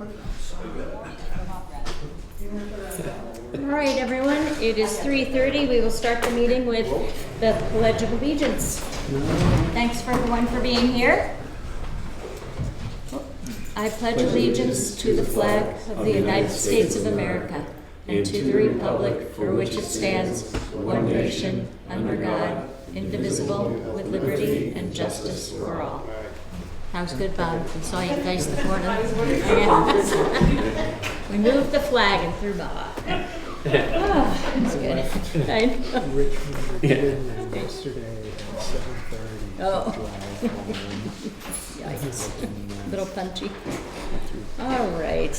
All right, everyone, it is 3:30. We will start the meeting with the Pledge of Allegiance. Thanks for everyone for being here. I pledge allegiance to the flag of the United States of America and to the republic for which it stands, one nation, under God, indivisible, with liberty and justice for all. How's good, Bob? I saw you guys this morning. We moved the flag and threw Bob off. Oh, that's good. I know. Richmond yesterday at 7:30. Oh. Yikes. Little punchy. All right.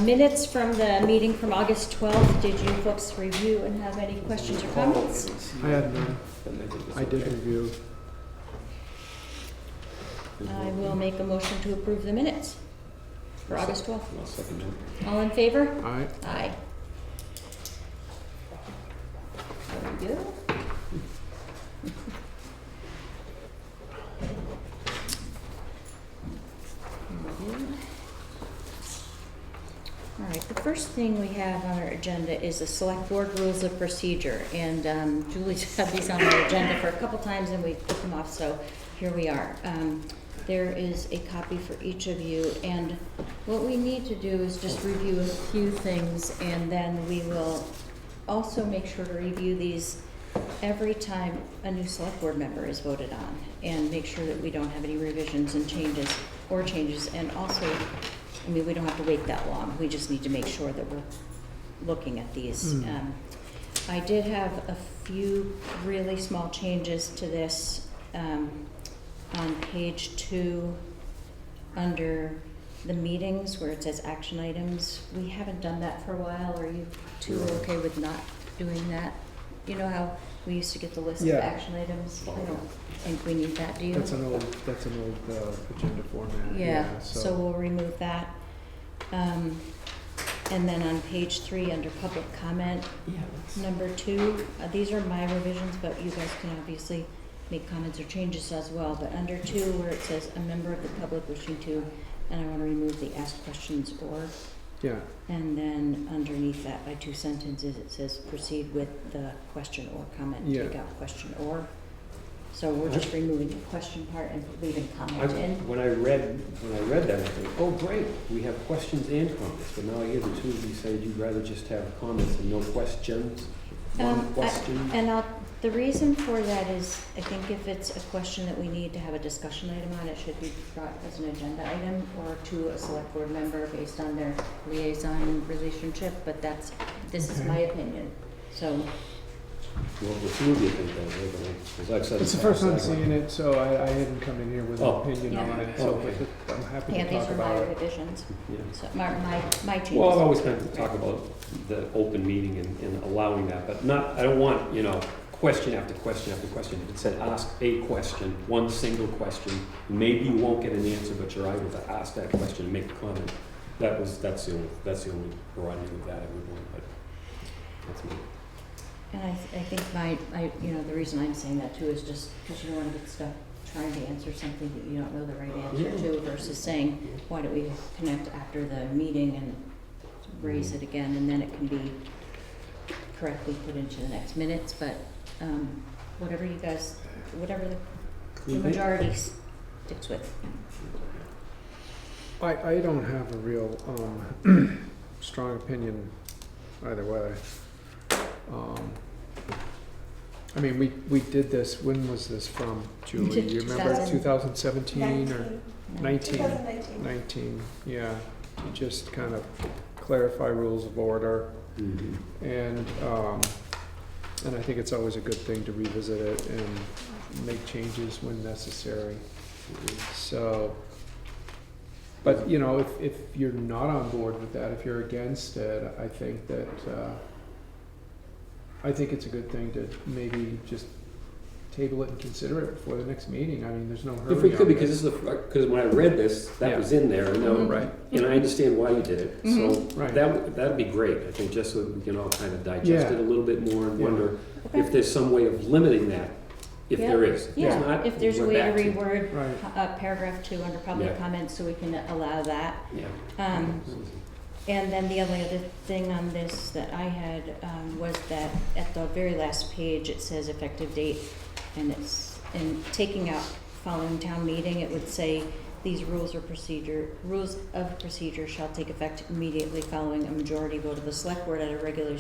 Minutes from the meeting from August 12th. Did you folks review and have any questions or comments? I had none. I did review. I will make a motion to approve the minutes for August 12th. I'll second that. All in favor? Aye. Aye. There we go. All right, the first thing we have on our agenda is the Select Board Rules of Procedure. And Julie's had these on our agenda for a couple times and we took them off, so here we are. There is a copy for each of you, and what we need to do is just review a few things, and then we will also make sure to review these every time a new select board member is voted on, and make sure that we don't have any revisions and changes, and also, I mean, we don't have to wait that long, we just need to make sure that we're looking at these. I did have a few really small changes to this. On page 2, under the meetings where it says action items, we haven't done that for a while. Are you two okay with not doing that? You know how we used to get the list of Yeah. action items? I don't think we need that, do you? That's an old agenda format. Yeah, so we'll remove that. And then on page 3, under public comment, number 2, these are my revisions, but you guys can obviously make comments or changes as well. But under 2, where it says a member of the public wishing to, and I want to remove the ask questions or, Yeah. and then underneath that by 2 sentences it says proceed with the question or comment. Yeah. Take out question or. So we're just removing the question part and leaving comment in. When I read that, I think, oh, great, we have questions and comments. But now I hear the two of you say you'd rather just have comments and no questions. One question. The reason for that is, I think if it's a question that we need to have a discussion item on, it should be brought as an agenda item or to a select board member based on their liaison relationship, but this is my opinion, so. Well, the two of you think that, right? Because I've said It's the first time seeing it, so I hadn't come in here with an Oh. opinion Yeah. on it, so Okay. I'm happy Yeah, to these talk are my about it. revisions, Yeah. so my changes. Well, I've always kind of talk about the open meeting and allowing that, but I don't want, question after question after question. If it said ask a question, one single question, maybe you won't get an answer, but you're able to ask that question and make a comment. That's the only prerogative of that I would want, but that's me. And I think the reason I'm saying that too is just because you don't want to get stuck trying to answer something that you don't know the right answer to versus saying, why don't we connect after the meeting and raise it again, and then it can be correctly put into the next minutes, but whatever the majority sticks with. I don't have a real strong opinion either way. I mean, we did this, when was this from, Julie? You remember 2017 or 19? 19, yeah. To just kind of clarify rules of order. Mm-hmm. And I think it's always a good thing to revisit it and make changes when necessary. So, but if you're not on board with that, if you're against it, I think that I think it's a good thing to maybe just table it and consider it for the next meeting. I mean, there's no hurry. If we on could, it. because when I read this, that Yeah. was in there, Right. and I understand why you did it. So Right. that'd be great. I think just so we can all kind of digest Yeah. it a little bit more and Yeah. wonder if there's some way of limiting that If Yeah. there is. If Yeah, there's not, if there's a we're way to back to- reword Right. paragraph 2 under public Yeah. comments, so we can allow that. Yeah. And then the only other thing on this that I had was that at the very last page, it says effective date, and it's, in taking out following town meeting, it would say, these rules of procedure shall take effect immediately following a majority vote of the select board at a regular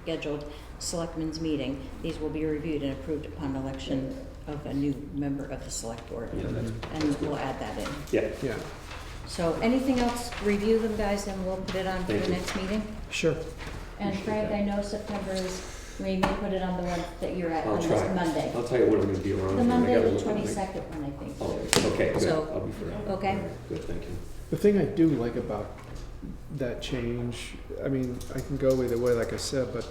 scheduled selectmen's meeting. These will be reviewed and approved upon election of a new member of the select board. Yeah, that's, And we'll add that in. yeah. Yeah, So anything else, review them, guys, and we'll put it on for Thank the you. next meeting. sure. And Appreciate Frank, that. I know September is, we may put it on the one that you're at I'll on this try. Monday. I'll tell you when I'm gonna be around. The I Monday, gotta the look at my- 22nd one, I think. Oh, okay, good. So, I'll be free. Okay, Good, thank you. The thing I do like about that change, I mean, I can go either way, like I said, but,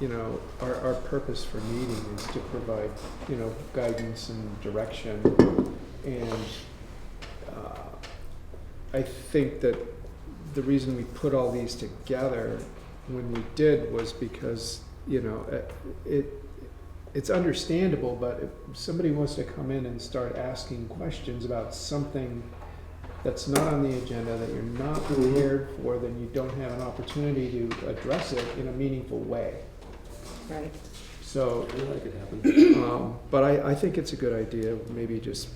you know, our purpose for meeting is to provide, you know, guidance and direction. And I think that the reason we put all these together when we did was because, you know, it's understandable, but if somebody wants to come in and start asking questions about something that's not on the agenda, that you're not prepared for, then you don't have an opportunity to address it in a meaningful way. right. So, That could happen. but I think it's a good idea, maybe just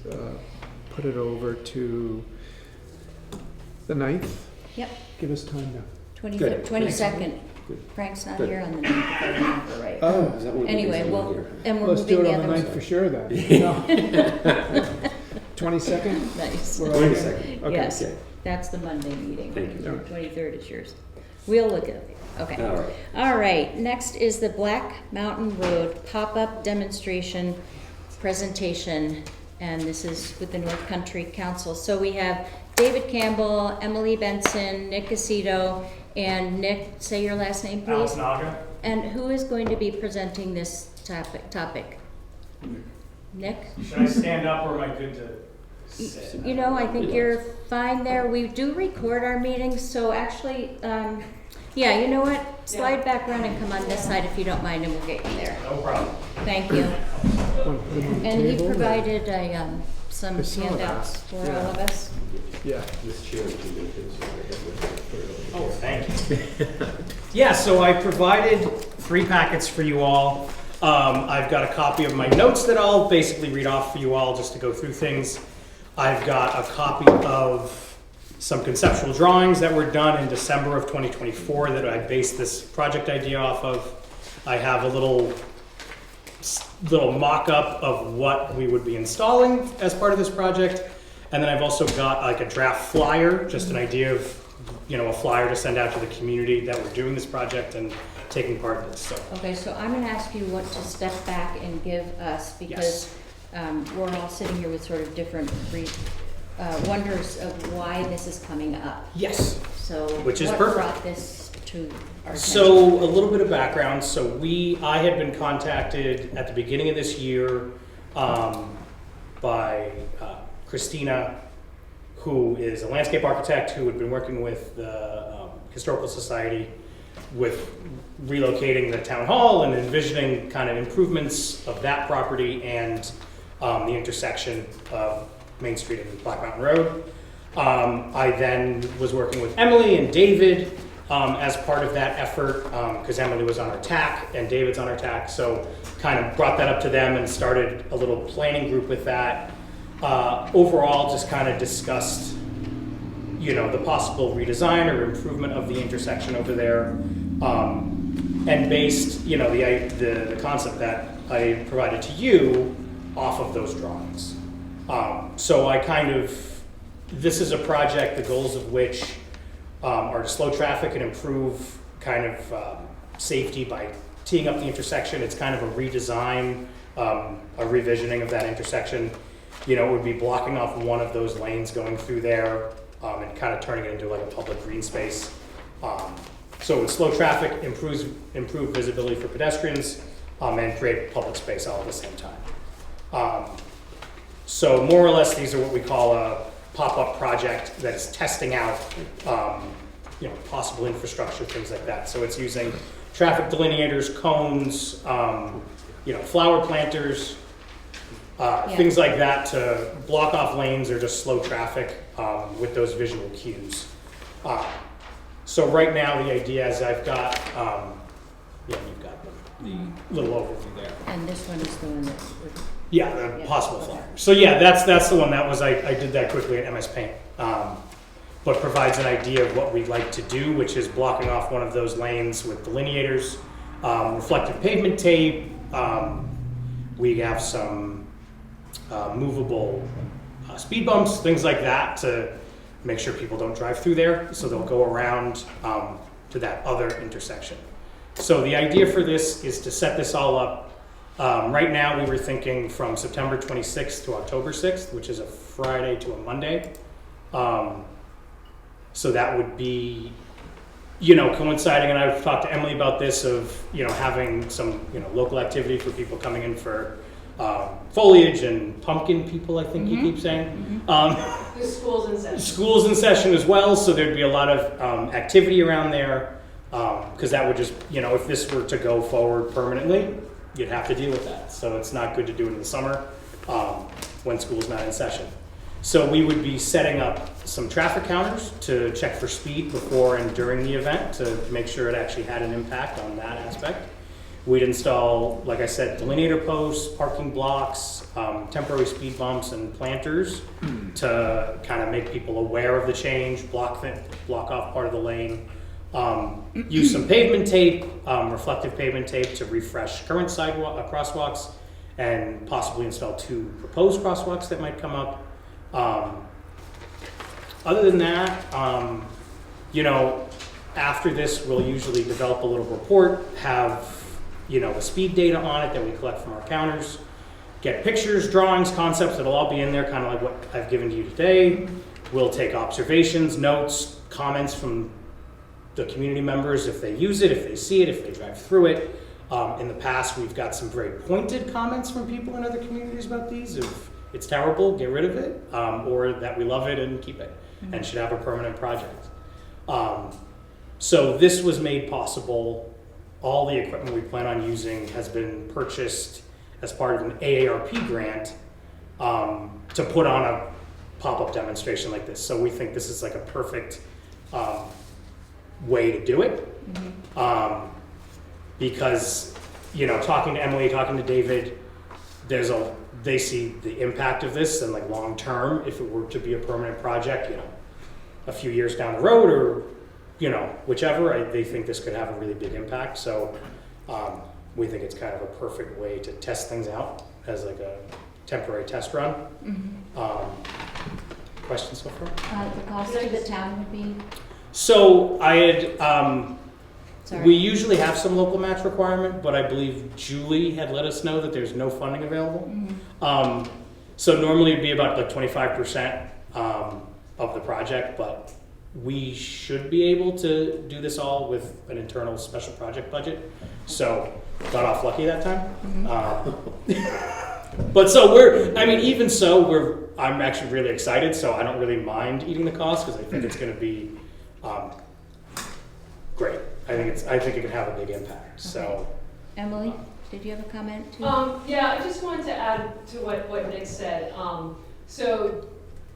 put it over to the 9th. Yep, Give us time to. 22nd. Good. Frank's not Good. here on the 9th, if I remember right. Oh, Is that one of the Anyway, things well, here? and we're let's do moving it the on the other 9th for ones. sure then. 22nd? Nice. We're all good? 22nd. Okay. Yes, Okay. that's the Monday meeting. Thank you. All right. 23rd is yours. We'll look at it. Okay. All right. All right, next is the Black Mountain Road pop-up demonstration presentation, and this is with the North Country Council. So we have David Campbell, Emily Benson, Nick Aceto, and Nick, say your last name, Alex please. Naga. And who is going to be presenting this topic? Nick? Should I stand up or am I good to sit? You know, I think you're fine there. We do record our meetings, so actually, yeah, you know what? Slide back around and come on this side if you don't mind, and we'll get you there. No problem. Thank you. Want to put them on the And he table, or- provided some I saw that. handouts for all Yeah. of us. Yeah. This chair is too big, so I have to put it over Oh, here. thank you. Yeah, so I provided 3 packets for you all. I've got a copy of my notes that I'll basically read off for you all just to go through things. I've got a copy of some conceptual drawings that were done in December of 2024 that I based this project idea off of. I have a little mock-up of what we would be installing as part of this project. And then I've also got like a draft flyer, just an idea of, you know, a flyer to send out to the community that we're doing this project and taking part in this, so. Okay, so I'm gonna ask you what to step back and give us, because we're all sitting here with sort of different wonders of why this is coming up. Yes. So Which is what perfect. brought this to our attention? So a little bit of background. So I had been contacted at the beginning of this year by Christina, who is a landscape architect who had been working with the Historical Society with relocating the town hall and envisioning kind of improvements of that property and the intersection of Main Street and Black Mountain Road. I then was working with Emily and David as part of that effort, because Emily was on our TAC and David's on our TAC, so kind of brought that up to them and started a little planning group with that. Overall, just kind of discussed, you know, the possible redesign or improvement of the intersection over there, and based, you know, the concept that I provided to you off of those drawings. So I kind of, this is a project, the goals of which are to slow traffic and improve kind of safety by teeing up the intersection. It's kind of a redesign, a revisioning of that intersection. You know, it would be blocking off one of those lanes going through there and kind of turning it into like a public green space. So it would slow traffic, improve visibility for pedestrians, and create public space all at the same time. So more or less, these are what we call a pop-up project that is testing out, you know, possible infrastructure, things like that. So it's using traffic delineators, cones, you know, flower planters, Yeah. things like that to block off lanes or just slow traffic with those visual cues. So right now, the idea is I've got, yeah, you've got the little overview there. And this one is the one that would, Yeah, the Yeah. possible flyer. So yeah, that's the one that was, I did that quickly at MS Paint. But provides an idea of what we'd like to do, which is blocking off one of those lanes with delineators, reflective pavement tape. We have some movable speed bumps, things like that to make sure people don't drive through there. So they'll go around to that other intersection. So the idea for this is to set this all up. Right now, we were thinking from September 26th to October 6th, which is a Friday to a Monday. So that would be, coinciding, and I've talked to Emily about this, of, having some, local activity for people coming in for foliage and pumpkin people, I think you keep saying. The school's in session. School's in session as well, so there'd be a lot of activity around there, because that would just, if this were to go forward permanently, you'd have to deal with that. So it's not good to do it in the summer when school's not in session. So we would be setting up some traffic counters to check for speed before and during the event to make sure it actually had an impact on that aspect. We'd install, like I said, delineator posts, parking blocks, temporary speed bumps, and planters to kind of make people aware of the change, block off part of the lane. Use some pavement tape, reflective pavement tape to refresh current sidewalk crosswalks, and possibly install 2 proposed crosswalks that might come up. Other than that, after this, we'll usually develop a little report, have, the speed data on it that we collect from our counters, get pictures, drawings, concepts, it'll all be in there, kind of like what I've given to you today. We'll take observations, notes, comments from the community members if they use it, if they see it, if they drive through it. In the past, we've got some very pointed comments from people in other communities about these. If it's terrible, get rid of it, or that we love it and keep it, and should have a permanent project. So this was made possible. All the equipment we plan on using has been purchased as part of an AARP grant to put on a pop-up demonstration like this. So we think this is like a perfect way to do it. Because, talking to Emily, talking to David, they see the impact of this and like long term, if it were to be a permanent project, a few years down the road or, whichever, they think this could have a really big impact. So we think it's kind of a perfect way to test things out as like a temporary test run. Questions so far? the cost to the town would be, So I had, sorry. we usually have some local match requirement, but I believe Julie had let us know that there's no funding available. So normally it'd be about like 25% of the project, but we should be able to do this all with an internal special project budget. So got off lucky that time. But so even so, I'm actually really excited, so I don't really mind eating the cost because I think it's going to be great. I think it can have a big impact. So, Emily, did you have a comment too? Yeah, I just wanted to add to what Nick said. So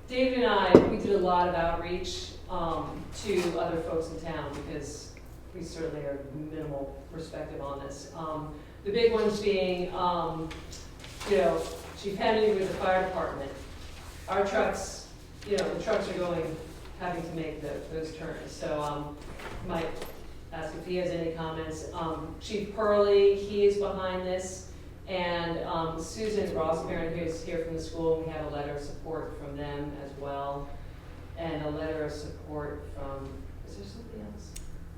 David and I, we did a lot of outreach to other folks in town because we certainly are minimal perspective on this. The big ones being, Chief Henry with the fire department. Our trucks, the trucks are having to make those turns. So might ask if he has any comments. Chief Purley, he is behind this. And Susan Rossbaron, who is here from the school, we have a letter of support from them as well. And a letter of support from, is there something else?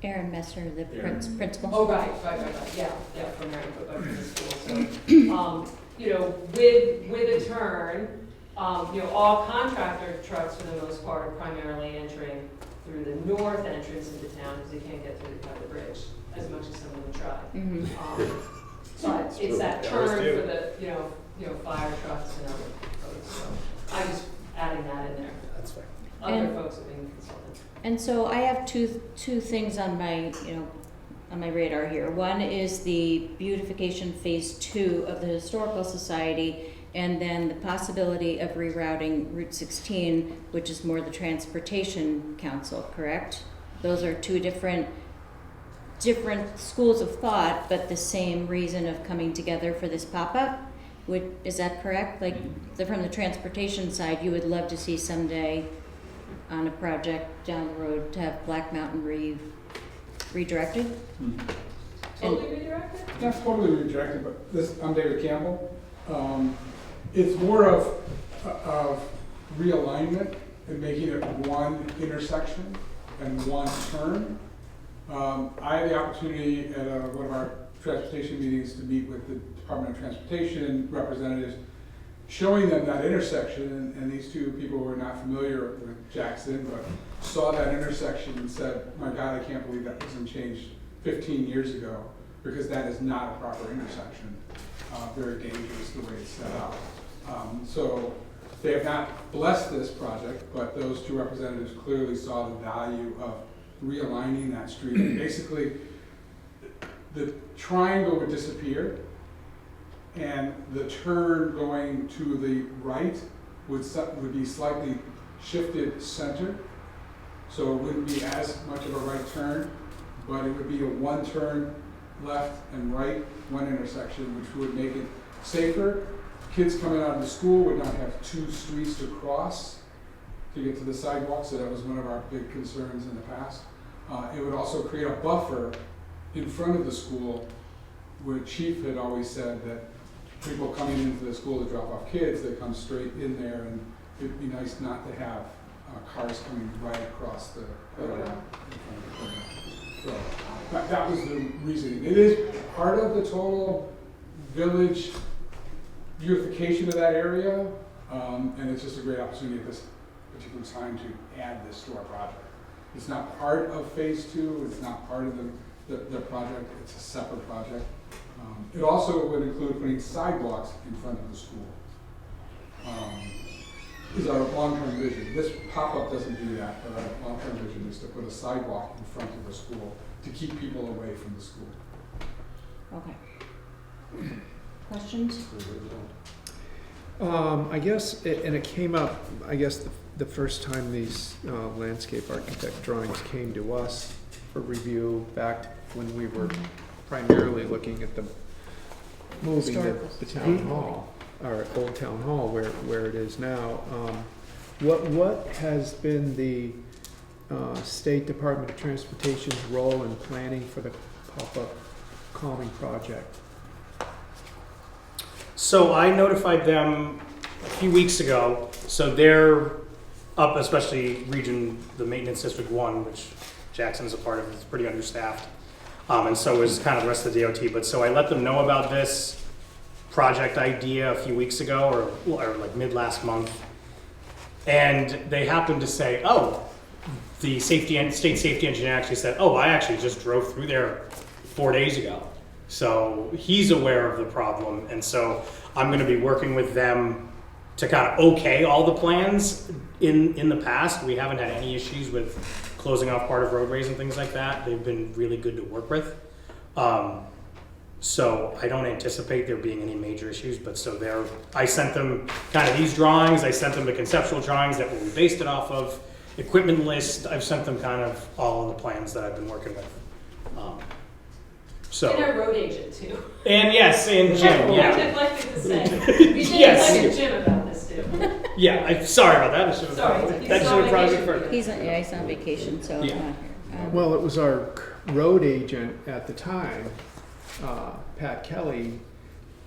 Aaron Messer, the principal. Oh, right, yeah, from Aaron, but from the school. So, with a turn, all contractor trucks for the most part are primarily entering through the north entrance into town because they can't get through the covered bridge as much as some of them try. But it's that turn for the, fire trucks and other folks. So I'm just adding that in there. that's fine. Other folks are being consulted. And so I have two things on my, on my radar here. One is the beautification phase 2 of the Historical Society, and then the possibility of rerouting Route 16, which is more the Transportation Council, correct? Those are two different schools of thought, but the same reason of coming together for this pop-up. Is that correct? Like, from the transportation side, you would love to see someday on a project down the road to have Black Mountain redirected? Totally redirected? Not totally rejected, but I'm David Campbell. It's more of realignment and making it one intersection and one turn. I had the opportunity at one of our transportation meetings to meet with the Department of Transportation representatives, showing them that intersection, and these two people who are not familiar with Jackson, but saw that intersection and said, my God, I can't believe that wasn't changed 15 years ago, because that is not a proper intersection. Very dangerous the way it's set up. So they have not blessed this project, but those two representatives clearly saw the value of realigning that street. And basically, the triangle would disappear, and the turn going to the right would be slightly shifted center. So it wouldn't be as much of a right turn, but it would be a one turn left and right, one intersection, which would make it safer. Kids coming out of the school would not have two streets to cross to get to the sidewalk, so that was one of our big concerns in the past. It would also create a buffer in front of the school, where Chief had always said that people coming into the school to drop off kids, they come straight in there, and it'd be nice not to have cars coming right across the in front of the so that was the reasoning. It is part of the total village beautification of that area, and it's just a great opportunity at this particular time to add this to our project. It's not part of phase 2, it's not part of the project, it's a separate project. It also would include putting sidewalks in front of the school. Is our long-term vision. This pop-up doesn't do that, but our long-term vision is to put a sidewalk in front of the school to keep people away from the school. Okay. Questions? I guess, and it came up, I guess, the first time these landscape architect drawings came to us for review back when we were primarily looking at the moving the town hall, or old town hall, where it is now. What has been the State Department of Transportation's role in planning for the pop-up calming project? So I notified them a few weeks ago. So they're up, especially the Maintenance District 1, which Jackson is a part of, is pretty understaffed. And so is kind of the rest of the DOT. But so I let them know about this project idea a few weeks ago, or like mid last month. And they happened to say, oh, the state safety engineer actually said, oh, I actually just drove through there 4 days ago. So he's aware of the problem. And so I'm going to be working with them to kind of okay all the plans. In the past, we haven't had any issues with closing off part of roadways and things like that. They've been really good to work with. So I don't anticipate there being any major issues, but I sent them kind of these drawings. I sent them the conceptual drawings that we based it off of, equipment list. I've sent them kind of all of the plans that I've been working with. And our road agent too. And yes, and Jim, yeah. I'd like to say, we should Yes. talk to Jim about this too. Yeah, sorry about that. Sorry, he's That should on have probably vacation. first. He's on vacation, so Yeah. I'm not here. Well, it was our road agent at the time, Pat Kelly,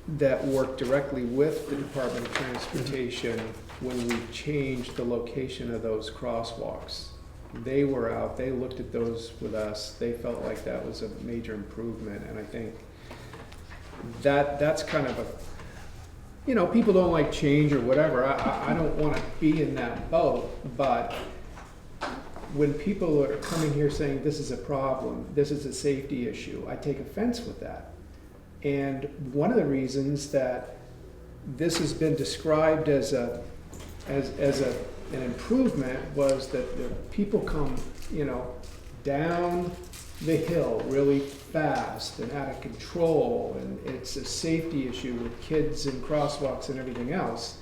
that worked directly with the Department of Transportation when we changed the location of those crosswalks. They were out, they looked at those with us, they felt like that was a major improvement, and I think that's kind of people don't like change or whatever. I don't want to be in that boat, but when people are coming here saying this is a problem, this is a safety issue, I take offense with that. And one of the reasons that this has been described as an improvement was that the people come, down the hill really fast and out of control, and it's a safety issue with kids and crosswalks and everything else.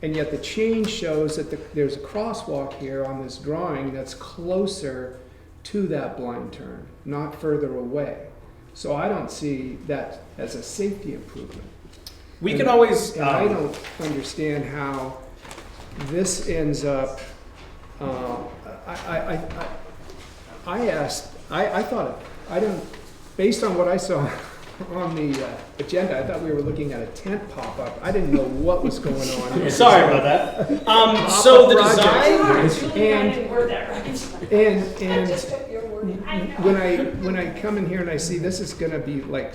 And yet the change shows that there's a crosswalk here on this drawing that's closer to that blind turn, not further away. So I don't see that as a safety improvement. We can always, And I don't understand how this ends up, based on what I saw on the agenda, I thought we were looking at a tent pop-up. I didn't know what was going on here. sorry about that. So the Pop-up design, Julie, I didn't word that right. And took your word. when I come in here and I see this is gonna be like,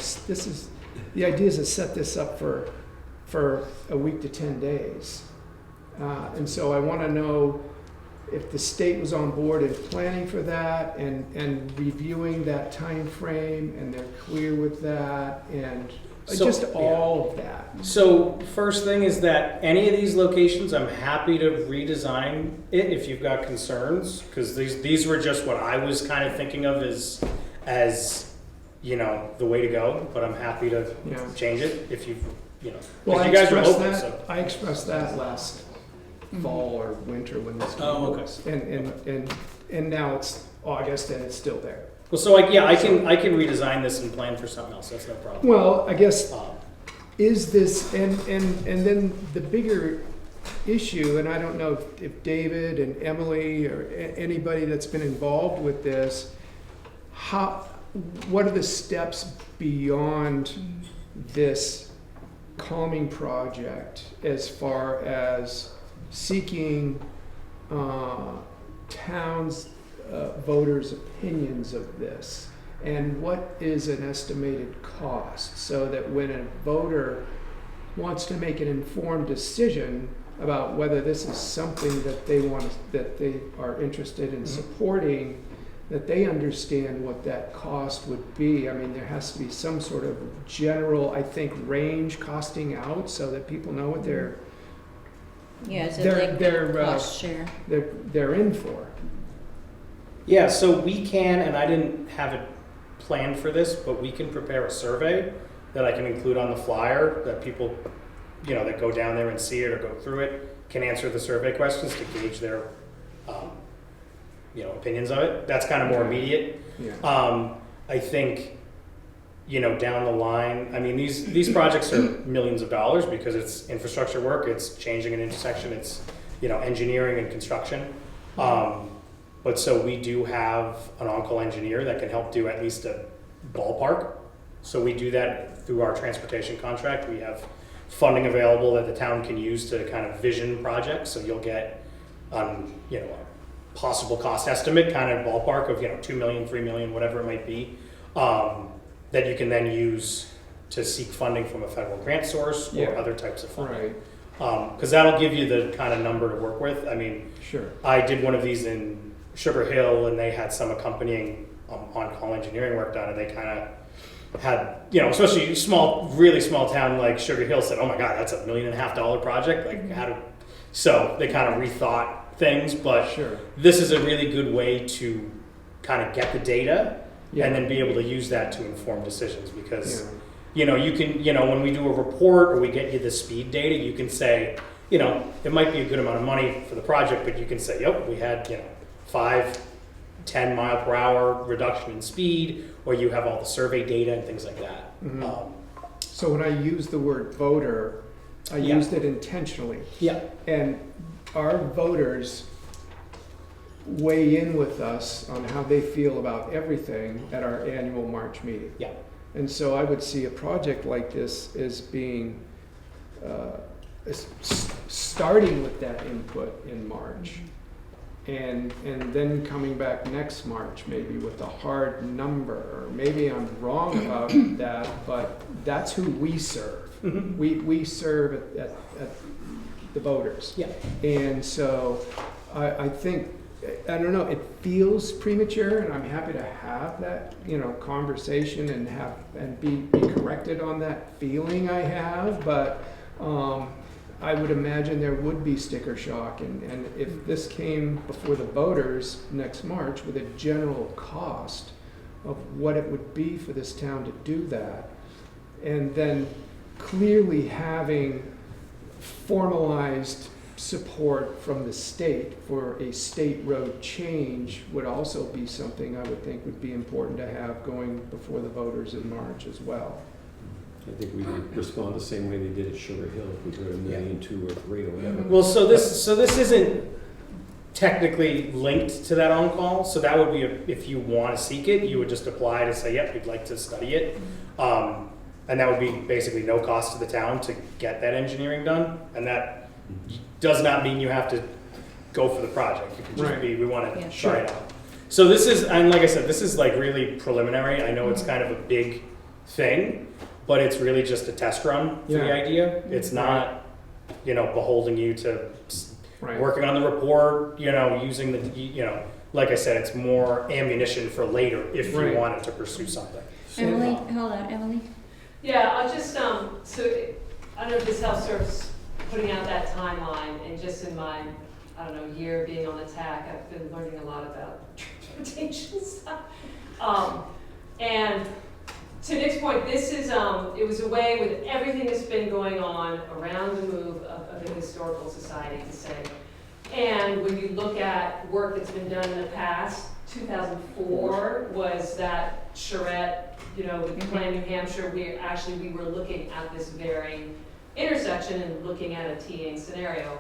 the idea is to set this up for a week to 10 days. And so I wanna know if the state was on board in planning for that and reviewing that time frame, and they're clear with that, and So, just yeah. all of that. so first thing is that any of these locations, I'm happy to redesign it if you've got concerns, because these were just what I was kind of thinking of as you know, the way to go, but I'm happy to Yeah. change it if you know, Well, because I you guys were expressed open, that, so. I expressed that last fall or winter when this came Oh, to okay. us. And now it's August and it's still there. Well, so like, yeah, I can redesign this and plan for something else. That's no problem. Well, I guess, Um, is this, and then the bigger issue, and I don't know if David and Emily or anybody that's been involved with this, what are the steps beyond this calming project as far as seeking towns' voters' opinions of this? And what is an estimated cost, so that when a voter wants to make an informed decision about whether this is something that they are interested in supporting, that they understand what that cost would be. I mean, there has to be some sort of general, I think, range costing out, so that people know what they're Yeah, is They're- it like they're, cost share? they're in for. Yeah, so we can, and I didn't have it planned for this, but we can prepare a survey that I can include on the flyer that people, you know, that go down there and see it or go through it can answer the survey questions to gauge their, you know, opinions of it. That's kind of more immediate. Yeah. I think, you know, down the line, I mean, these projects are millions of dollars because it's infrastructure work, it's changing an intersection, it's, you know, engineering and construction. But so we do have an on-call engineer that can help do at least a ballpark. So we do that through our transportation contract. We have funding available that the town can use to kind of vision projects. So you'll get, you know, a possible cost estimate, kind of ballpark of, you know, 2 million, 3 million, whatever it might be, that you can then use to seek funding from a federal grant source or Yeah. other types of funding. Right, Because that'll give you the kind of number to work with. I mean, sure. I did one of these in Sugar Hill, and they had some accompanying on-call engineering work done, and they kind of had, you know, especially really small town like Sugar Hill said, "Oh my God, that's $1.5 million project." Like, so they kind of rethought things, but Sure. this is a really good way to kind of get the data Yeah. and then be able to use that to inform decisions because. Yeah. You know, you can, you know, when we do a report or we get you the speed data, you can say, you know, it might be a good amount of money for the project, but you can say, yep, we had, you know, 5-10 mile per hour reduction in speed, or you have all the survey data and things like that. Mhm. So when I use the word voter, I Yeah. used it intentionally. Yeah. And our voters weigh in with us on how they feel about everything at our annual March meeting. Yeah. And so I would see a project like this as being, starting with that input in March. And then coming back next March, maybe with a hard number, or maybe I'm wrong about that, but that's who we serve. Mhm. We serve at the voters. Yeah. And so I think, I don't know, it feels premature, and I'm happy to have that, you know, conversation and be corrected on that feeling I have, but I would imagine there would be sticker shock, and if this came before the voters next March with a general cost, of what it would be for this town to do that. And then clearly having formalized support from the state for a state road change would also be something I would think would be important to have going before the voters in March as well. I think we would respond the same way they did at Sugar Hill, if we got $1 million, 2 or 3 or whatever. Well, so this isn't technically linked to that on-call, so that would be, if you want to seek it, you would just apply to say, yep, we'd like to study it. And that would be basically no cost to the town to get that engineering done, and that does not mean you have to go for the project. It could just Right. be, we want to Yeah, try it out. So this is, and like I said, this is like really preliminary. I know it's kind of a big thing, but it's really just a test run for the Yeah. idea. It's not, beholding you to Right. working on the report, using the, like I said, it's more ammunition for later if you Right. wanted to pursue something. Emily, hold on, Emily. Yeah, I'll just, so, I don't know if this helps sort of putting out that timeline, and just in my, I don't know, year being on the TAC, I've been learning a lot about transportation stuff. And to Nick's point, this is, it was a way with everything that's been going on around the move of the Historical Society to say, and when you look at work that's been done in the past, 2004 was that charrette, with Plan New Hampshire, we were looking at this very intersection and looking at a TA scenario.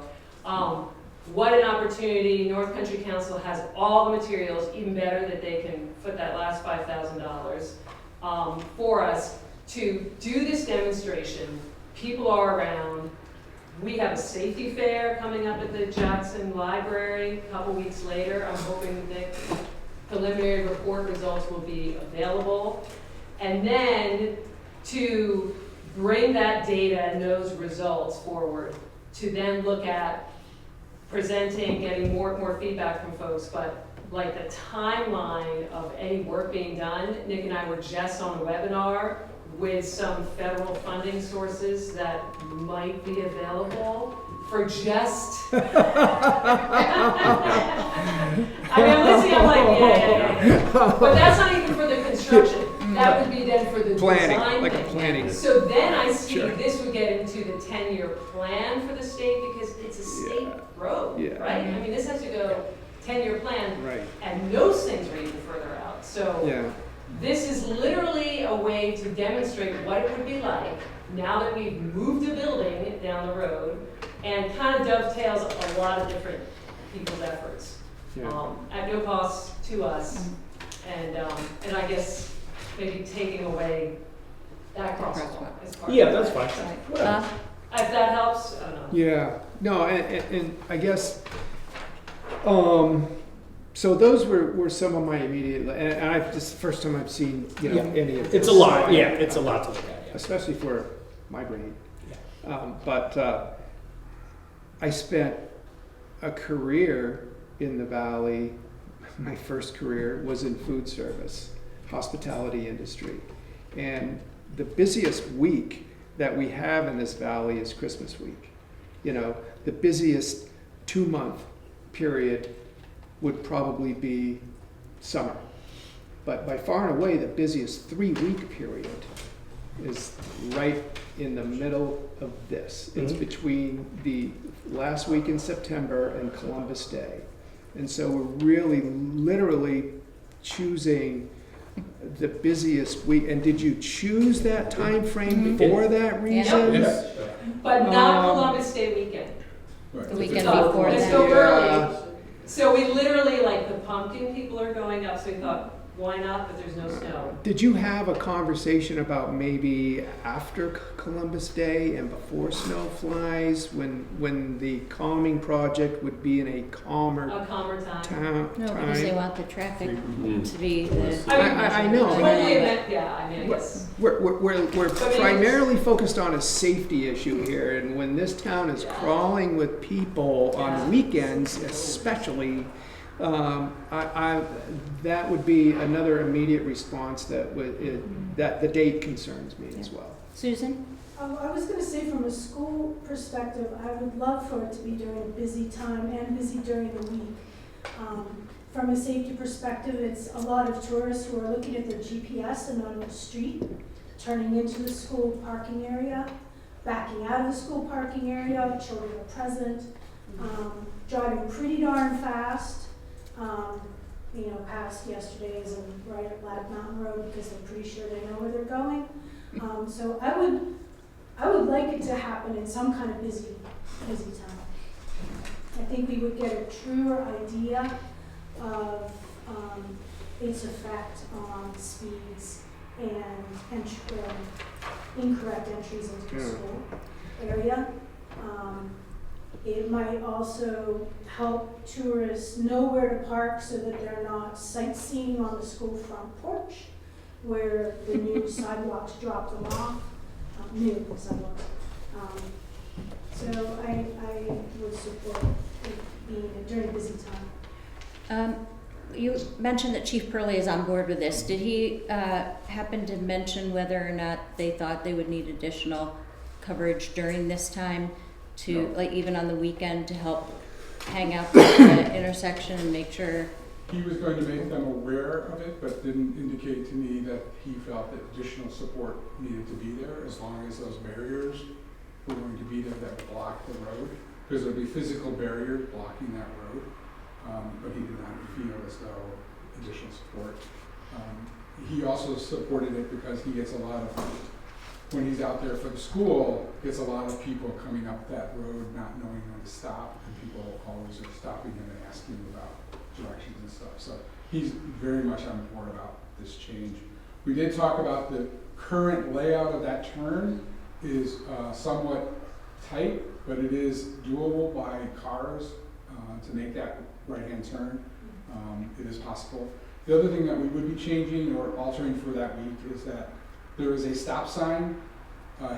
What an opportunity. North Country Council has all the materials, even better that they can put that last $5,000 for us to do this demonstration. People are around. We have a safety fair coming up at the Jackson Library a couple weeks later. I'm hoping that preliminary report results will be available. And then to bring that data and those results forward, to then look at presenting, getting more feedback from folks, but like the timeline of any work being done, Nick and I were just on a webinar with some federal funding sources that might be available for just, I mean, I'm listening, I'm like, yeah. But that's not even for the construction. That would be then for the Planning, design. like a thing. planning. So then I see Sure. this would get into the 10-year plan for the state, because it's a state Yeah. road, Yeah. right? I mean, this has to go 10-year plan, Right. and those things are even further out. So Yeah. this is literally a way to demonstrate what it would be like now that we've moved a building down the road, and kind of dovetails a lot of different people's efforts Yeah. at no cost to us, and I guess maybe taking away that crosswalk as part of Yeah, it. that's fine. Bob? If that helps, I don't know. Yeah, no, and I guess, so those were some of my immediate, and I've, this is the first time I've seen, Yeah. any of this. It's a lot, yeah, it's a lot to look at, yeah. Especially for my brain. But I spent a career in the Valley. My first career was in food service, hospitality industry. And the busiest week that we have in this valley is Christmas week. The busiest 2-month period would probably be summer. But by far and away, the busiest 3-week period is right in the middle of this. It's Mhm. between the last week in September and Columbus Day. And so we're really literally choosing the busiest week. And did you choose that time frame Mhm. for that reason? Yes. But not Um, Columbus Day weekend. Right. The weekend So, before let's that. go Yeah. early. So we literally, like, the pumpkin people are going up, so we thought, why not, but there's no snow. Did you have a conversation about maybe after Columbus Day and before snow flies, when the calming project would be in a calmer A calmer time. time? No, because they want the traffic Mm. to be the. I know. Totally, yeah, I mean, I guess. We're But maybe- primarily focused on a safety issue here, and when this town is Yeah. crawling with people Yeah. on weekends especially, that would be another immediate response that that the date concerns me as well. Susan? I was going to say, from a school perspective, I would love for it to be during a busy time and busy during the week. from a safety perspective, it's a lot of tourists who are looking at their GPS and on the street, turning into the school parking area, backing out of the school parking area, children are present, driving pretty darn fast, past yesterday's and right at Black Mountain Road because they're pretty sure they know where they're going. So I would like it to happen in some kind of busy time. I think we would get a truer idea of its effect on speeds and incorrect entries into the school area. It might also help tourists know where to park so that they're not sightseeing on the school front porch where the new sidewalks drop them off, new sidewalks. So I would support it being during busy time. You mentioned that Chief Purley is on board with this. Did he happen to mention whether or not they thought they would need additional coverage during this time to, like, even on the weekend to help hang out the intersection and make sure? He was going to make them aware of it, but didn't indicate to me that he felt that additional support needed to be there as long as those barriers were going to be there that block the road, because there'll be physical barriers blocking that road. But he did not feel as though additional support. He also supported it because he gets a lot of, when he's out there for the school, gets a lot of people coming up that road not knowing when to stop, and people always are stopping him and asking him about directions and stuff. So he's very much on board about this change. We did talk about the current layout of that turn is somewhat tight, but it is doable by cars to make that right-hand turn. It is possible. The other thing that we would be changing or altering for that week is that there is a stop sign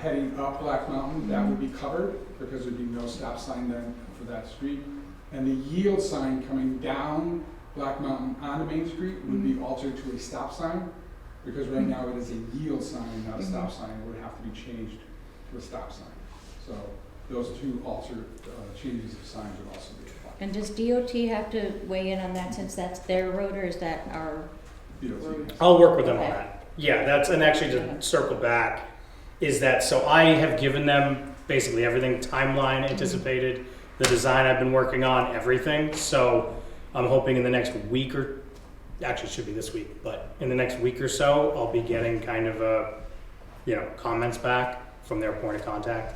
heading up Black Mountain that would be covered because there'd be no stop sign then for that street. And the yield sign coming down Black Mountain onto Main Street would be altered to a stop sign because right now it is a yield sign, not a stop sign. It would have to be changed to a stop sign. So those two altered changes of signs would also be applied. And does DOT have to weigh in on that since that's their road, or is that our road? I'll work with them on Okay. that. Yeah, and actually to circle back, is that, so I have given them basically everything, timeline anticipated, the design I've been working on, everything. So I'm hoping in the next week actually it should be this week, but in the next week or so, I'll be getting kind of comments back from their point of contact.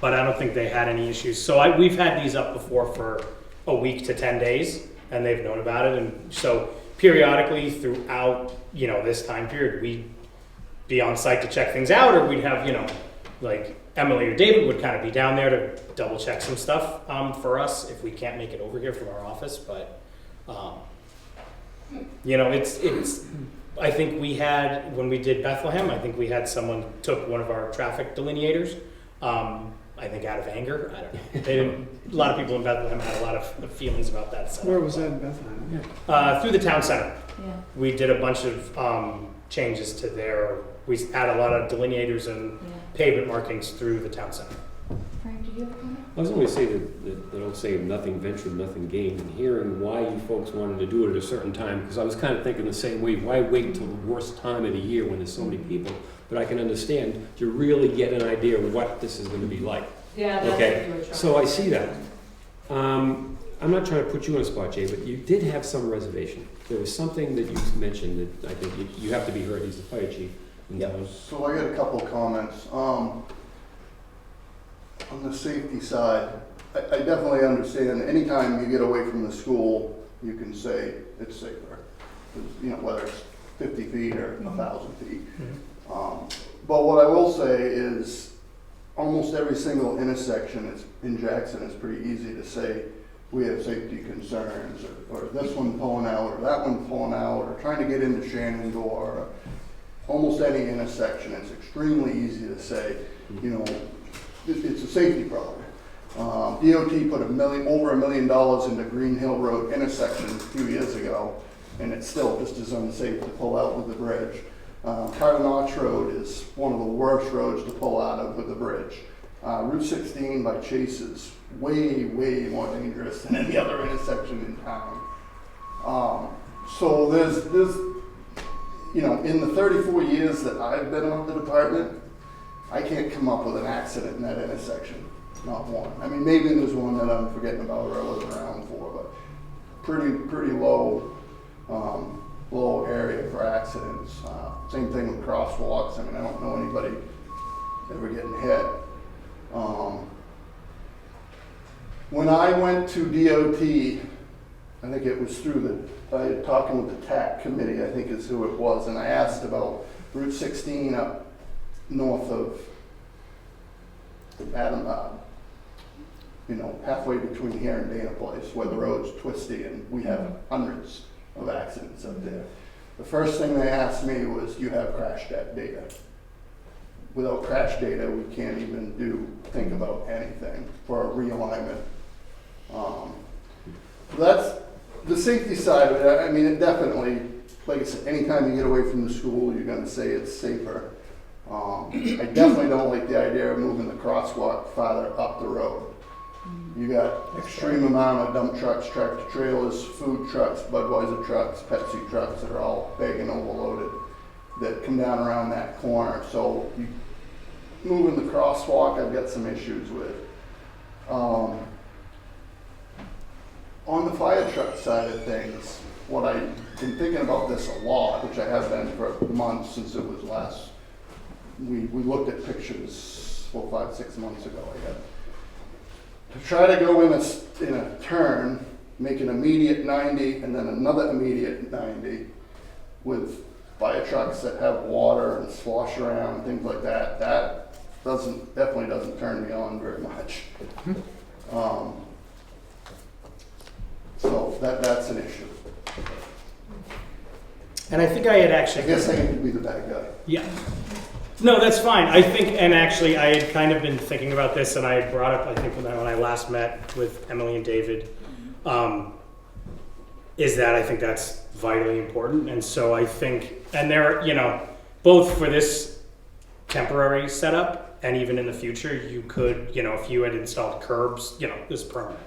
But I don't think they had any issues. So we've had these up before for a week to 10 days, and they've known about it. And so periodically throughout, this time period, we'd be on site to check things out, or we'd have, like Emily or David would kind of be down there to double check some stuff for us if we can't make it over here from our office. But, it's, I think we had, when we did Bethlehem, I think we had someone took one of our traffic delineators, I think out of anger. I don't know. They didn't, a lot of people in Bethlehem had a lot of feelings about that. So, Where was that in Bethlehem? through the town center. Yeah. We did a bunch of changes to we had a lot of delineators and pavement markings through the town center. Frank, did you have a comment? I was only saying that they don't say nothing ventured, nothing gained, and hearing why you folks wanted to do it at a certain time, because I was kind of thinking the same way, why wait until the worst time of the year when there's so many people? But I can understand to really get an idea of what this is going to be like. Yeah, that's Okay, what you were trying so to I see that. I'm not trying to put you on a spot, Jay, but you did have some reservation. There was something that you mentioned that I think you have to be heard. He's the fire chief in town. So I got a couple of comments. On the safety side, I definitely understand anytime you get away from the school, you can say it's safer. Whether it's 50 feet or 1,000 feet. But what I will say is almost every single intersection in Jackson is pretty easy to say we have safety concerns, or this one pulling out, or that one pulling out, or trying to get into Shenandoah. Almost any intersection, it's extremely easy to say, it's a safety problem. DOT put over $1 million into Green Hill Road intersection a few years ago, and it's still just as unsafe to pull out with the bridge. Carter Notch Road is one of the worst roads to pull out of with the bridge. Route 16 by Chase is way, way more dangerous than any other intersection in town. So there's, you know, in the 34 years that I've been on the department, I can't come up with an accident in that intersection, not one. I mean, maybe there's one that I'm forgetting about or I wasn't around for, but pretty low, low area for accidents. Same thing with crosswalks. I mean, I don't know anybody ever getting hit. When I went to DOT, I think it was through talking with the TAC committee, I think is who it was, and I asked about Route 16 up north of Adam, you know, halfway between here and Dana Place, where the road's twisty and we have hundreds of accidents up there. The first thing they asked me was, do you have crash data? Without crash data, we can't even think about anything for a realignment. That's the safety side of it. I mean, it definitely, like I said, anytime you get away from the school, you're going to say it's safer. I definitely don't like the idea of moving the crosswalk farther up the road. You got extreme amount of dump trucks, tractor trailers, food trucks, Budweiser trucks, Pepsi trucks that are all big and overloaded that come down around that corner. So moving the crosswalk, I've got some issues with. On the fire truck side of things, what I've been thinking about this a lot, which I have been for months since it was last, we looked at pictures 4, 5, 6 months ago, I guess. To try to go in a turn, make an immediate 90 and then another immediate 90 with fire trucks that have water and slosh around, things like that, that definitely doesn't turn me on very much. So that's an issue. And I think I had I actually. guess I need to be the bad guy. Yeah. No, that's fine. I think, and actually, I had kind of been thinking about this, and I brought up, I think, when I last met with Emily and David, is that I think that's vitally important. And so I think, and there, you know, both for this temporary setup and even in the future, you could, you know, if you had installed curbs, you know, this is permanent.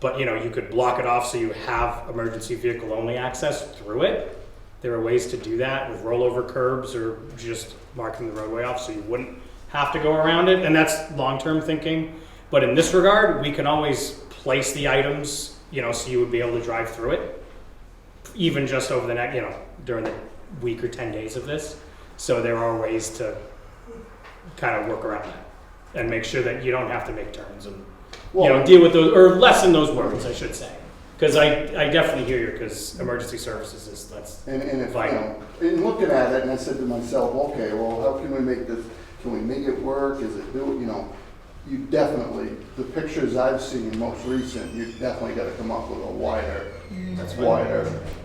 But, you know, you could block it off so you have emergency vehicle only access through it. There are ways to do that with rollover curbs or just marking the roadway off so you wouldn't have to go around it. And that's long-term thinking. But in this regard, we can always place the items, you know, so you would be able to drive through it, even just over the next, you know, during the week or 10 days of this. So there are ways to kind of work around that and make sure that you don't have to make turns and, you know, deal with those, or lessen those worries, I should say. Because I definitely hear you, because emergency services is, that's And if, vital. you know, in looking at it, and I said to myself, okay, well, how can we make this, can we make it work? Is it you know, you definitely, the pictures I've seen most recent, you definitely got to come up with a wider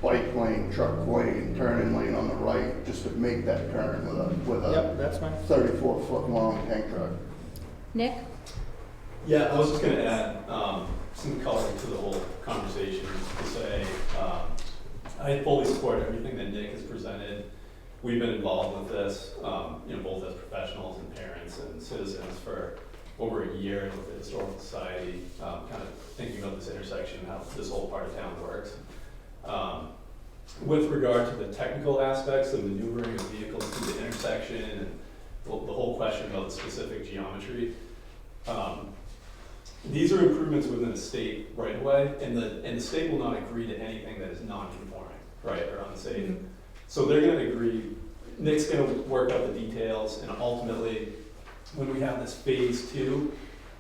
bike lane, truck lane, turning lane on the right, just to make that turn with a Yep, that's fine. 34-foot long tank truck. Nick? Yeah, I was just going to add some color to the whole conversation to say I fully support everything that Nick has presented. We've been involved with this, you know, both as professionals and parents and citizens for over a year with the Historical Society, kind of thinking about this intersection and how this whole part of town works. With regard to the technical aspects of maneuvering of vehicles through the intersection and the whole question about the specific geometry, these are improvements within the state right away, and the state will not agree to anything that is non-conforming, right, or unsafe. Mm-hmm. So they're going to agree. Nick's going to work out the details, and ultimately, when we have this phase 2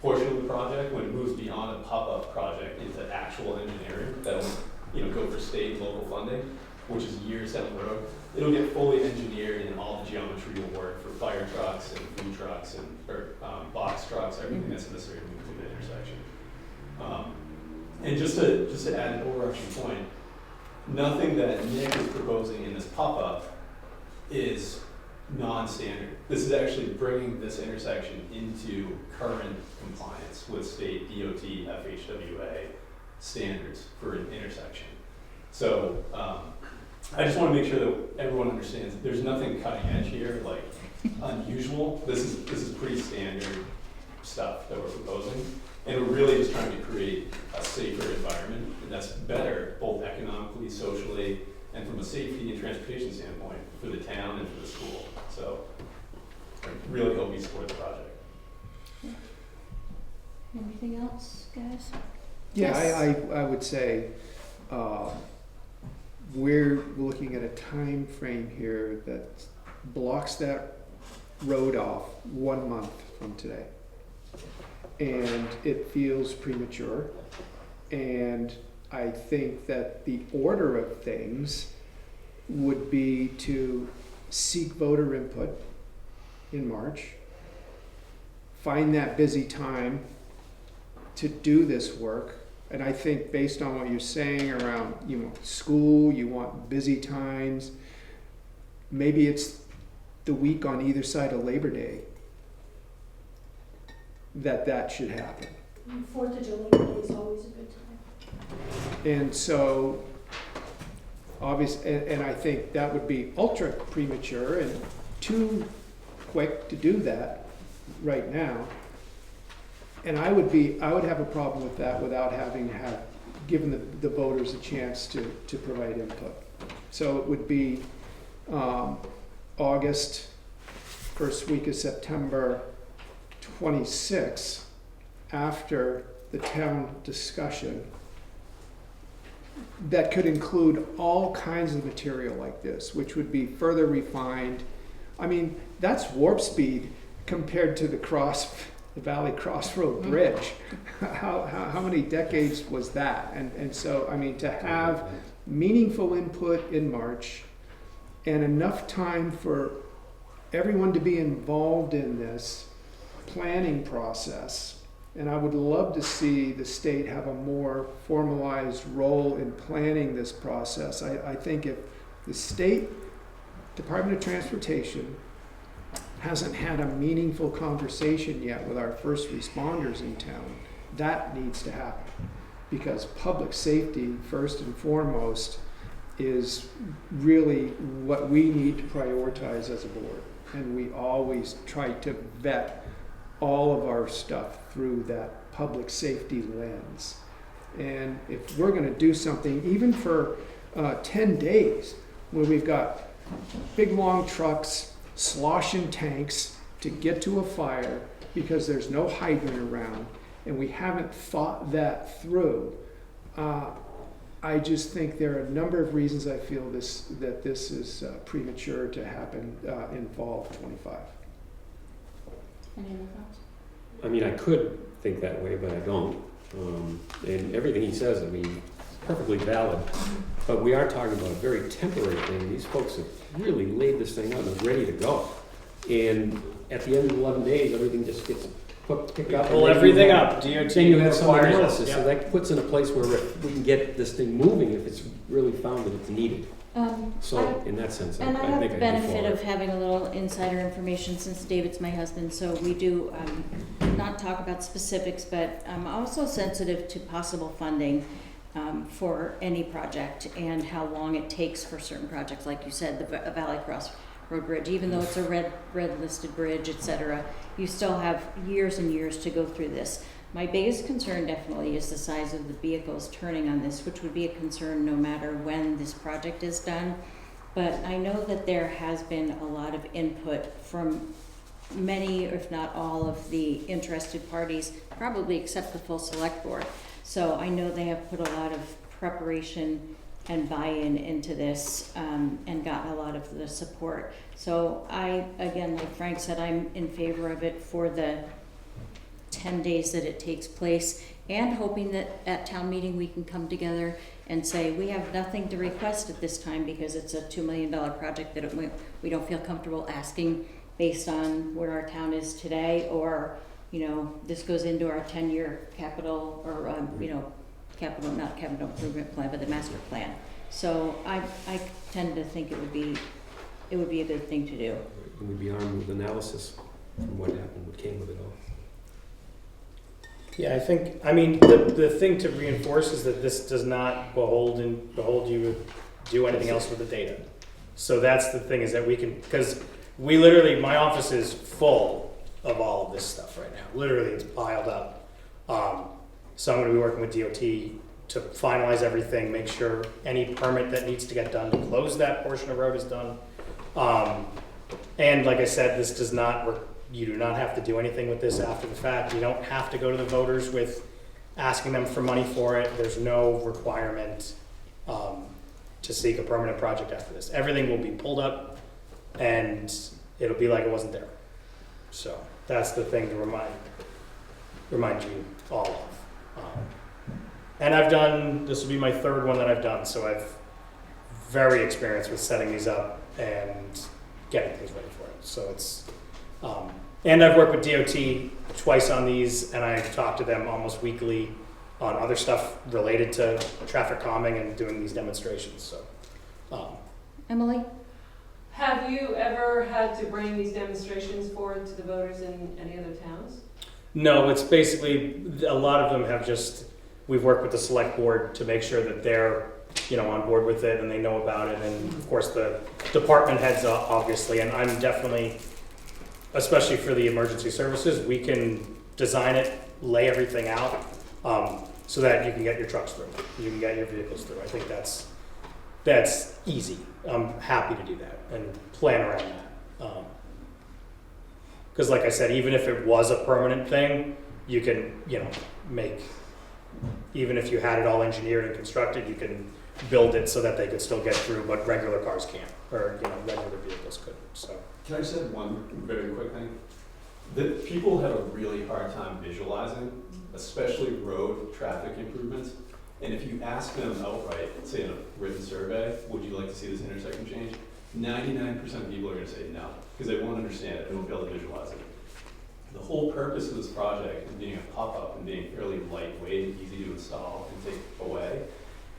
portion of the project, when it moves beyond a pop-up project into actual engineering that'll, you know, go for state and local funding, which is years down the road, it'll get fully engineered and all the geometry will work for fire trucks and food trucks and box trucks, everything that's necessary to move through the intersection. And just to add an overarching point, nothing that Nick is proposing in this pop-up is non-standard. This is actually bringing this intersection into current compliance with state DOT, FHWA standards for an intersection. So I just want to make sure that everyone understands that there's nothing cutting edge here, like unusual. This is pretty standard stuff that we're proposing. And we're really just trying to create a safer environment, and that's better both economically, socially, and from a safety and transportation standpoint for the town and for the school. So I really hope you support the project. Anything else, guys? Yeah, Yes. I would say, we're looking at a time frame here that blocks that road off 1 month from today. And it feels premature. And I think that the order of things would be to seek voter input in March, find that busy time to do this work. And I think based on what you're saying around, school, you want busy times, maybe it's the week on either side of Labor Day that should happen. 4th of July is always a good time. And so, and I think that would be ultra premature and too quick to do that right now. And I would have a problem with that without having given the voters a chance to provide input. So it would be August, first week of September 26, after the town discussion, that could include all kinds of material like this, which would be further refined. I mean, that's warp speed compared to the Valley Crossroad Bridge. How many decades was that? And so, I mean, to have meaningful input in March and enough time for everyone to be involved in this planning process. And I would love to see the state have a more formalized role in planning this process. I think if the state Department of Transportation hasn't had a meaningful conversation yet with our first responders in town, that needs to happen. Because public safety, first and foremost, is really what we need to prioritize as a board. And we always try to vet all of our stuff through that public safety lens. And if we're gonna do something, even for 10 days, where we've got big long trucks sloshing tanks to get to a fire because there's no hydrant around, and we haven't thought that through, I just think there are a number of reasons I feel that this is premature to happen in fall of '25. Any other thoughts? I mean, I could think that way, but I don't. And everything he says, I mean, perfectly valid. But we are talking about a very temporary thing. These folks have really laid this thing out and are ready to go. And at the end of 11 days, everything just gets picked up. Pull everything up. DOT Then you have some requires it. analysis. So Yeah. that puts in a place where we can get this thing moving if it's really found that it's needed. So in that sense, I And I have think the I'd be benefit for of it. having a little insider information since David's my husband, so we do not talk about specifics, but I'm also sensitive to possible funding for any project and how long it takes for certain projects, like you said, the Valley Crossroad Bridge. Even though it's a red listed bridge, etc., you still have years and years to go through this. My biggest concern definitely is the size of the vehicles turning on this, which would be a concern no matter when this project is done. But I know that there has been a lot of input from many, if not all, of the interested parties, probably except the full select board. So I know they have put a lot of preparation and buy-in into this and gotten a lot of the support. So again, like Frank said, I'm in favor of it for the 10 days that it takes place, and hoping that at town meeting we can come together and say we have nothing to request at this time because it's a $2 million project that we don't feel comfortable asking based on where our town is today, or this goes into our 10-year capital or not capital improvement plan, but the master plan. So I tend to think it would be a good thing to do. And we'd be armed with analysis from what happened, what came with it all. Yeah, I mean, the thing to reinforce is that this does not behold you to do anything else with the data. So that's the thing, is that because we literally, my office is full of all of this stuff right now. Literally, it's piled up. So I'm gonna be working with DOT to finalize everything, make sure any permit that needs to get done to close that portion of road is done. And like I said, this does not, you do not have to do anything with this after the fact. You don't have to go to the voters with asking them for money for it. There's no requirement to seek a permanent project after this. Everything will be pulled up and it'll be like it wasn't there. So that's the thing to remind you all of. And I've done, this will be my third one that I've done, so I've very experienced with setting these up and getting things ready for it. So it's, and I've worked with DOT twice on these, and I talk to them almost weekly on other stuff related to traffic calming and doing these demonstrations, so. Emily? Have you ever had to bring these demonstrations forward to the voters in any other towns? No, it's basically, a lot of them have just, we've worked with the select board to make sure that they're, on board with it and they know about it. And of course the department heads obviously, and I'm definitely, especially for the emergency services, we can design it, lay everything out, so that you can get your trucks through, you can get your vehicles through. I think that's easy. I'm happy to do that and plan around that. Because like I said, even if it was a permanent thing, you can, make, even if you had it all engineered and constructed, you can build it so that they could still get through, but regular cars can't, or, regular vehicles couldn't, so. Can I just add one very quick thing? That people have a really hard time visualizing, especially road traffic improvements. And if you ask them outright, say in a written survey, would you like to see this intersection change? 99% of people are going to say no, because they won't understand it, they won't be able to visualize it. The whole purpose of this project, and being a pop-up and being fairly lightweight and easy to install and take away,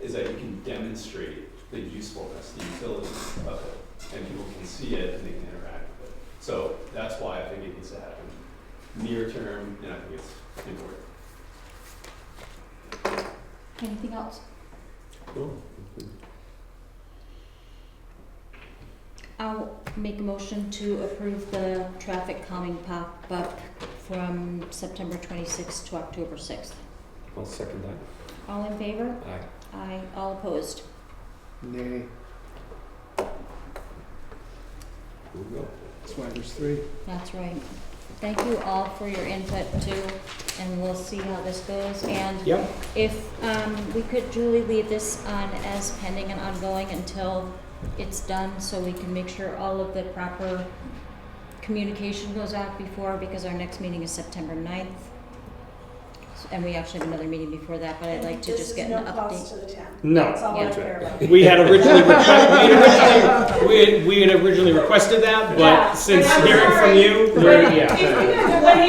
is that you can demonstrate the usefulness, the utility of it, and people can see it and they can interact with it. So that's why I think it needs to happen near term, and I think it's important. Anything else? Cool. I'll make a motion to approve the traffic calming pop-up from September 26th to October 6th. I'll second that. All in favor? Aye. Aye. All opposed? Nay, Here we go. that's why there's 3. That's right. Thank you all for your input too, and we'll see how this goes. And Yep. if we could, Julie, leave this on as pending and ongoing until it's done, so we can make sure all of the proper communication goes out before, because our next meeting is September 9th. And we actually have another meeting before that, but I'd like to just get an This is no cost update. to the town. No. That's all I Yeah. care about. We had originally we had originally requested that, but Yeah. since And I'm hearing from sorry. you, When he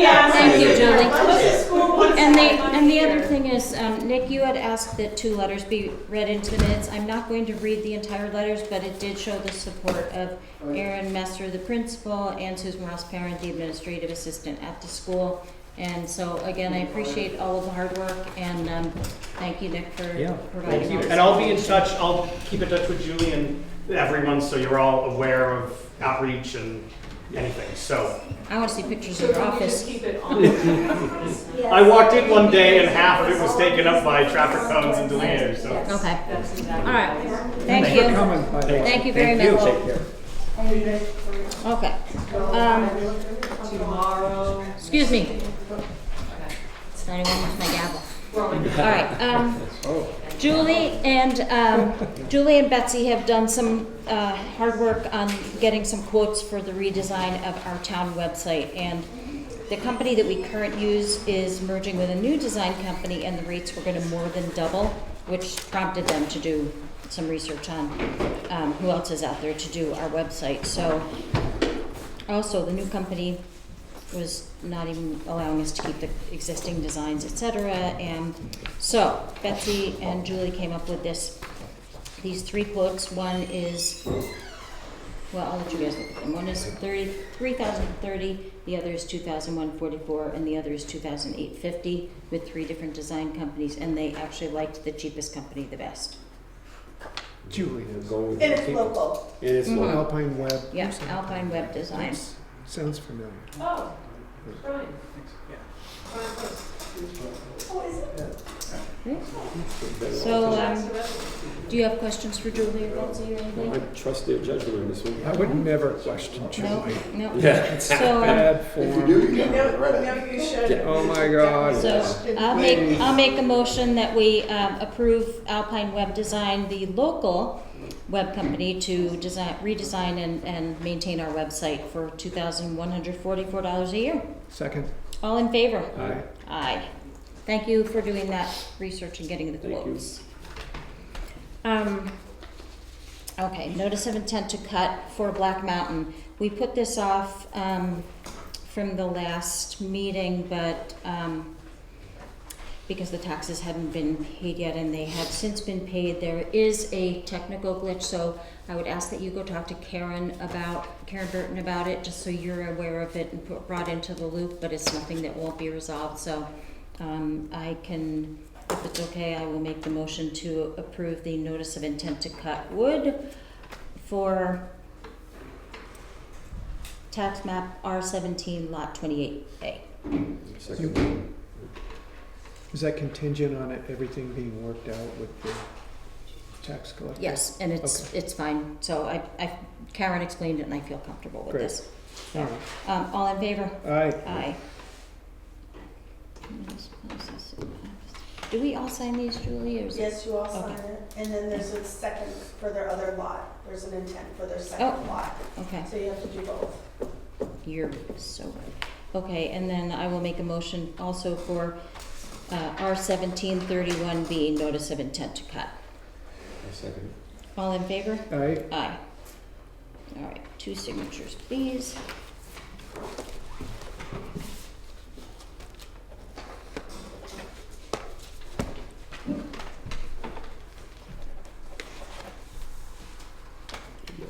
asked. Thank you, Julie. What's the school, what's And that and the money other here? thing is, Nick, you had asked that 2 letters be read into the minutes. I'm not going to read the entire letters, but it did show the support of Aaron Messer, the principal, and Susan Ross Parent, the administrative assistant at the school. And so, again, I appreciate all of the hard work, and thank you, Nick, for providing Thank you. all this And I'll be in information. touch. I'll keep in touch with Julie and everyone, so you're all aware of outreach and anything. So I want to see pictures So of your can we just office. keep it on? Yes. I walked in one day and half of it was taken up by traffic cones and delineators. So Yes. Okay. That's exactly. All right. what Thank Thanks for you. coming, by the way. Thank you very much. Okay. Tomorrow. Excuse me. Okay. It's not even with my gavel. We're on. All right. Julie and Betsy have done some hard work on getting some quotes for the redesign of our town website. And the company that we currently use is merging with a new design company, and the rates were going to more than double, which prompted them to do some research on who else is out there to do our website. So also the new company was not even allowing us to keep the existing designs, etc. And so Betsy and Julie came up with these 3 quotes. One is, well, I'll let you guys look at them. One is $3,030, the other is $2,144, and the other is $2,850, with 3 different design companies, and they actually liked the cheapest company the best. Julie, Going with And the it's people. local. It is local. Alpine Web. Yeah, Alpine Web Design. Sounds familiar. Oh, Brian. yeah. Brian Post. Oh, is it? So, do you have questions for Julie or Betsy or Well, I anything? trust their judgment on this one. I would never question No, Julie. no. Yeah. So, Bad If form. you do, you gotta read it. you should. Oh my God. so I'll make a motion that we approve Alpine Web Design, the local web company, to redesign and maintain our website for $2,144 a year. Second. All in favor? Aye. Aye. Thank you for doing that research and getting the Thank you. quotes. Okay, notice of intent to cut for Black Mountain. We put this off from the last meeting, but because the taxes hadn't been paid yet and they have since been paid, there is a technical glitch, so I would ask that you go talk to Karen Burton about it, just so you're aware of it and brought into the loop, but it's nothing that won't be resolved, so I can, if it's okay, I will make the motion to approve the notice of intent to cut wood for tax map R17 lot 28A. Second. Is that contingent on everything being worked out with the tax collector? Yes, and it's fine, so Karen explained it and I feel comfortable with Great. this. All right. All in favor? Aye. Aye. Do we all sign these, Julie, or is it? Yes, you all Okay. sign it, and then there's a second for their other lot, there's an intent for their second lot, Okay, so you have to do both. you're so right. Okay, and then I will make a motion also for R1731B, notice of intent to cut. Second. All in favor? Aye. Aye. All right, 2 signatures, please.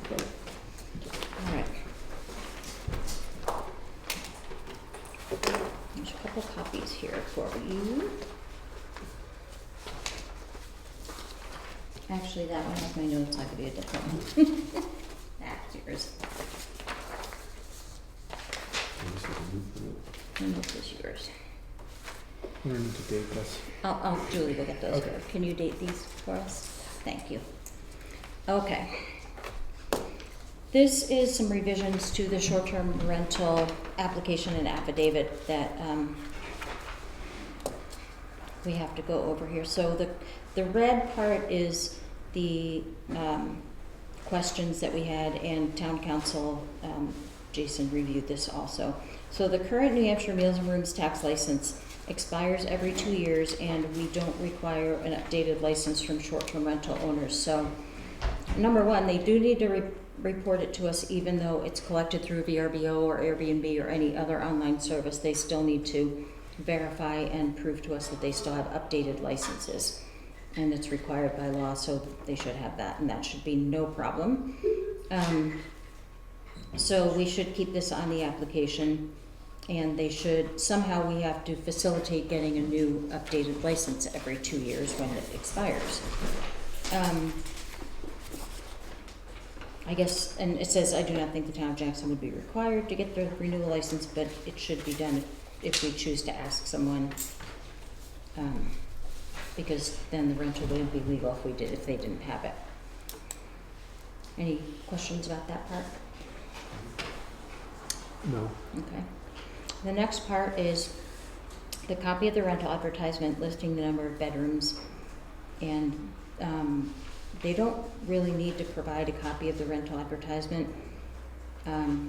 All right. There's a couple copies here for you. Actually, that one has my notes, I could be a different one. That's yours. And this is yours. We're going to date this. Julie will get those Okay. here. Can you date these for us? Thank you. Okay. This is some revisions to the short-term rental application and affidavit that we have to go over here. So the red part is the questions that we had, and town council, Jason reviewed this also. So the current New Hampshire Meals and Rooms tax license expires every 2 years, and we don't require an updated license from short-term rental owners. So number one, they do need to report it to us, even though it's collected through VRBO or Airbnb or any other online service. They still need to verify and prove to us that they still have updated licenses. And it's required by law, so they should have that, and that should be no problem. So we should keep this on the application, and they should, somehow we have to facilitate getting a new updated license every 2 years when it expires. I guess, and it says, I do not think the town of Jackson would be required to get the renewal license, but it should be done if we choose to ask someone, because then the rental wouldn't be legal if they didn't have it. Any questions about that part? No. Okay. The next part is the copy of the rental advertisement listing the number of bedrooms, and they don't really need to provide a copy of the rental advertisement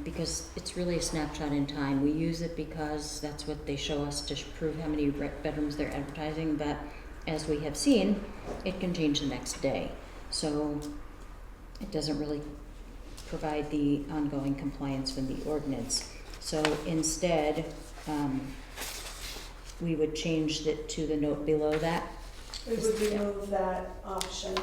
because it's really a snapshot in time. We use it because that's what they show us to prove how many bedrooms they're advertising, but as we have seen, it can change the next day. So it doesn't really provide the ongoing compliance with the ordinance. So instead, we would change it to the note below that. We would remove that option.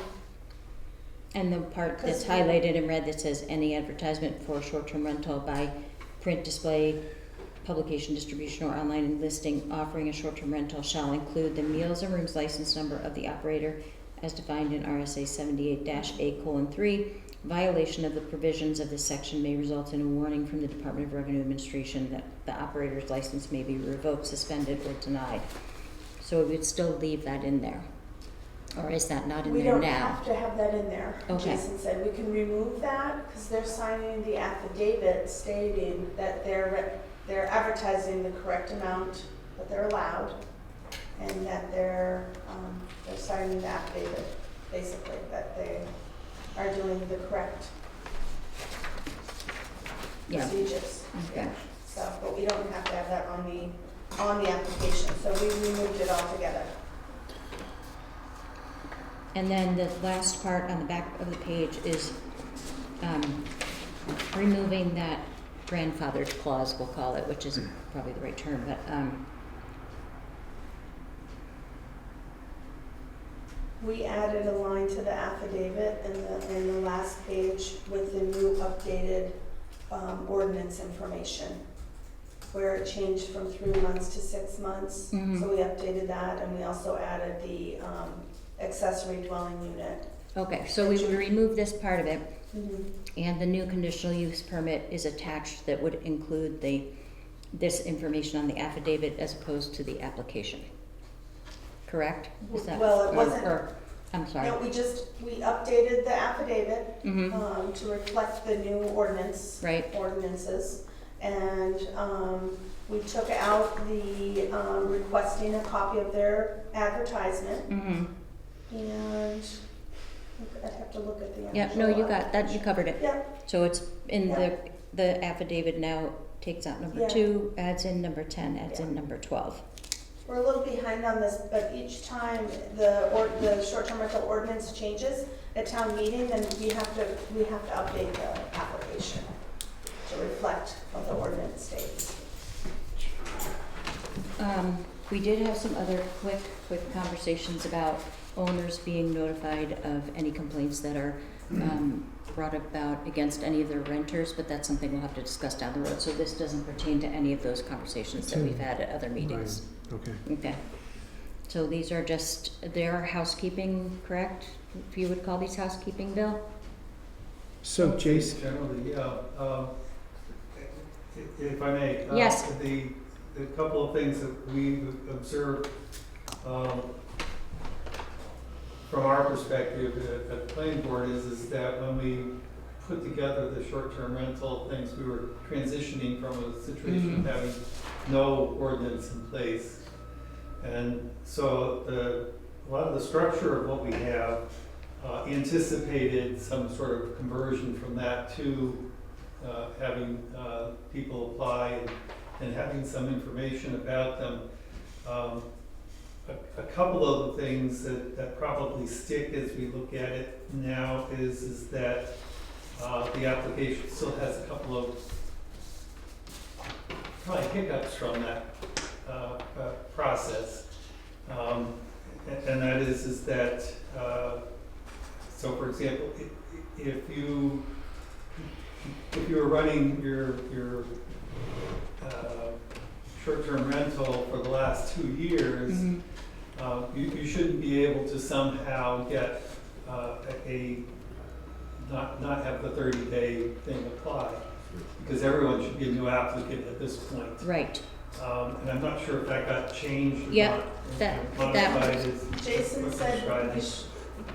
And the part that's highlighted in red that says any advertisement for short-term rental by print display, publication, distribution, or online listing offering a short-term rental shall include the Meals and Rooms license number of the operator as defined in RSA 78-A:3. Violation of the provisions of this section may result in a warning from the Department of Revenue Administration that the operator's license may be revoked, suspended, or denied. So we would still leave that in there? Or is that not in We there don't now? have to have that in there. Okay. Jason said we can remove that because they're signing the affidavit stating that they're advertising the correct amount that they're allowed and that they're signing the affidavit, basically, that they are doing the correct Yeah, procedures. okay. So, but we don't have to have that on the application, so we removed it altogether. And then the last part on the back of the page is removing that grandfathered clause, we'll call it, which isn't probably the right term, but We added a line to the affidavit in the last page with the new updated ordinance information, where it changed from 3 months to 6 months. Mhm. So we updated that, and we also added the accessory dwelling unit. okay, so we would remove this part of it, Mhm. and the new conditional use permit is attached that would include this information on the affidavit as opposed to the application. Correct? Is that- Well, it wasn't- I'm sorry. No, we updated the affidavit Mm-hmm, to reflect the new right, ordinances. And we took out the requesting a copy of their advertisement. mm-hmm. And I'd have to look at the actual. Yeah, no, you got that, you covered it. Yeah, So it's in Yeah. the affidavit now, takes out number Yeah. 2, adds in number 10, adds in Yeah. number 12. we're a little behind on this, but each time the short-term rental ordinance changes at town meeting, then we have to update the application to reflect what the ordinance states. We did have some other quick conversations about owners being notified of any complaints that are brought about against any of their renters, but that's something we'll have to discuss down the road. So this doesn't pertain to any of those conversations that we've had at other meetings. Okay. Okay. So these are just, they're housekeeping, correct? If you would call these housekeeping, Bill? So Jason, Generally, yeah. If I may. Yes. The couple of things that we've observed from our perspective at the planning board is that when we put together the short-term rental things, we were transitioning from a situation of having no ordinance in place. And so a lot of the structure of what we have anticipated some sort of conversion from that to having people apply and having some information about them. A couple of the things that probably stick as we look at it now is that the application still has a couple of probably hiccups from that process. And that is that, so for example, if you were running your short-term rental for the last 2 years, you shouldn't be able to somehow get not have the 30-day thing apply, because everyone should be a new applicant at this point. Right. And I'm not sure if that got changed or Yep, not. that Modified was- as- Jason what said, Friday.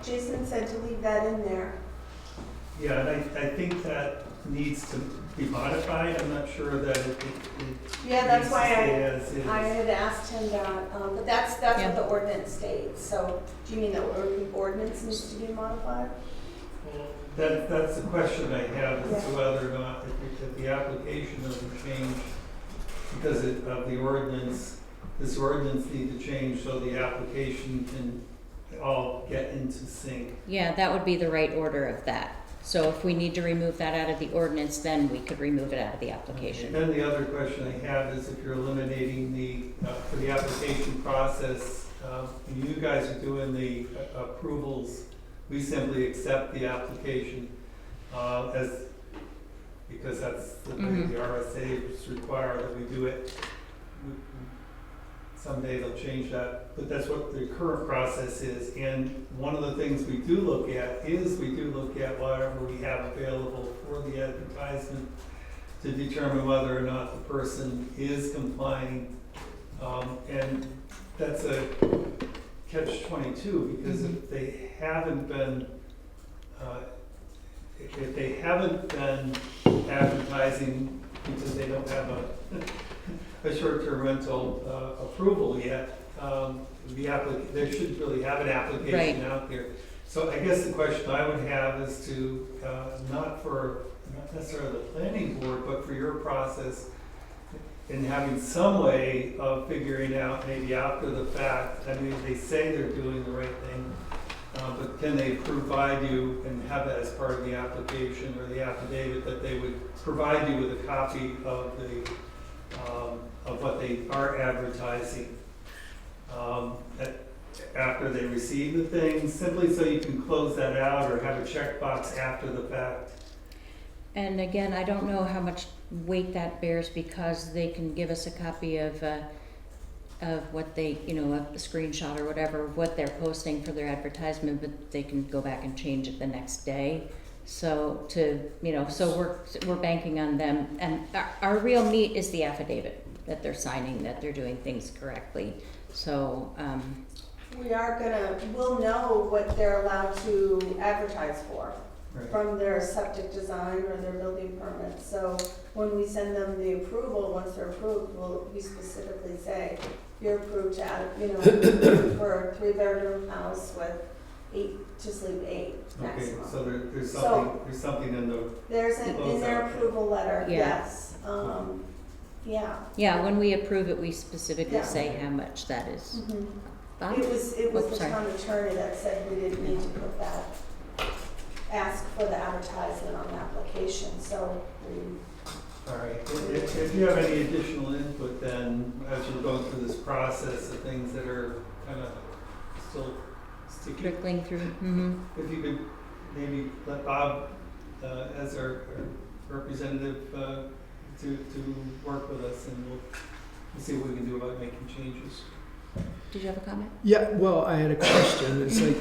Jason said to leave that in there. Yeah, and I think that needs to be modified. I'm not sure that it Yeah, that's needs why to stay as is. I had asked him that, but that's Yeah. what the ordinance states. So do you mean the ordinance needs to be modified? That's the question I have as to Yeah. whether or not, if the application doesn't change because of the ordinance, this ordinance need to change so the application can all get into sync. Yeah, that would be the right order of that. So if we need to remove that out of the ordinance, then we could remove it out of the application. Then the other question I have is if you're eliminating for the application process, when you guys are doing the approvals, we simply accept the application because that's the way the RSA's require that we do it. Someday they'll change that, but that's what the current process is. And one of the things we do look at is whatever we have available for the advertisement to determine whether or not the person is complying. And that's a catch-22, because if they haven't been, advertising because they don't have a short-term rental approval yet, they should really have an application out there. So I guess the question I would have is to, not necessarily the planning board, but for your process, in having some way of figuring out maybe after the fact, I mean, they say they're doing the right thing, but can they provide you and have that as part of the application or the affidavit, that they would provide you with a copy of of what they are advertising after they receive the thing, simply so you can close that out or have a checkbox after the fact? And again, I don't know how much weight that bears, because they can give us a copy of what they, a screenshot or whatever, of what they're posting for their advertisement, but they can go back and change it the next day. So so we're banking on them, and our real meat is the affidavit that they're signing, that they're doing things correctly. So, we'll know what they're allowed to advertise for. Right. From their septic design or their building permit. So when we send them the approval, once they're approved, we specifically say, you're approved to add, for a 3-bedroom house with 8, to sleep 8 maximum. Okay, so there's So- something in the, There's in their approval letter, Yeah. yes. Yeah. yeah, when we approve it, we specifically Yeah. say how much that is. Mhm. Bob? It was Oh, the sorry. town attorney that said we didn't need to put that, ask for the advertisement on the application, so we, all right. If you have any additional input then, as you're going through this process of things that are kind of still sticky, Trickling through, mm-hmm. if you could maybe let Bob, as our representative, to work with us, and we'll see what we can do about making changes. Did you have a comment? Yeah, well, I had a question. It's like,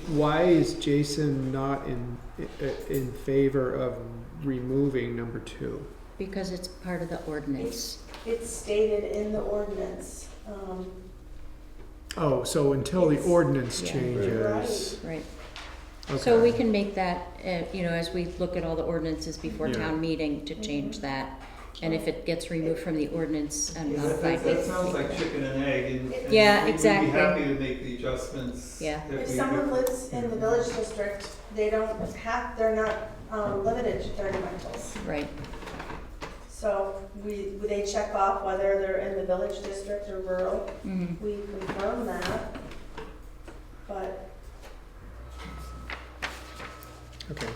why is Jason not in favor of removing number 2? Because it's part of the ordinance. it's stated in the ordinance. Oh, so until the It's- ordinance Yeah. changes. Right. Okay. So we can make that, as we look at all the ordinances before Yeah. town meeting, to change that. And if it gets removed from the ordinance and modified, That sounds like chicken and egg, and Yeah, We'd exactly. be happy to make the adjustments. Yeah. If someone lives in the village district, they're not limited to 30 rentals. right. So they check off whether they're in the village district or rural. Mm-hmm. We confirm that, but Okay,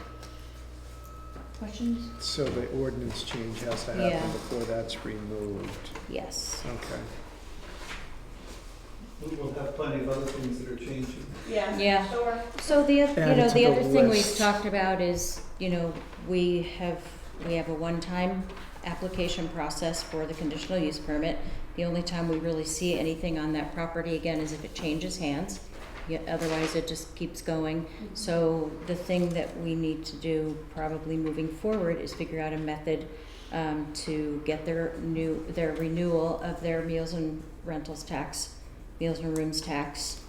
Questions? so the ordinance change has to Yeah. happen before that's removed. Yes. Okay. We'll have plenty of other things that are changing. Yeah. sure. So the, Add it to the the other thing we've list. talked about is, we have a one-time application process for the conditional use permit. The only time we really see anything on that property again is if it changes hands. Yeah, otherwise it just keeps going. So the thing that we need to do probably moving forward is figure out a method to get their renewal of their meals and rentals tax, meals and rooms tax,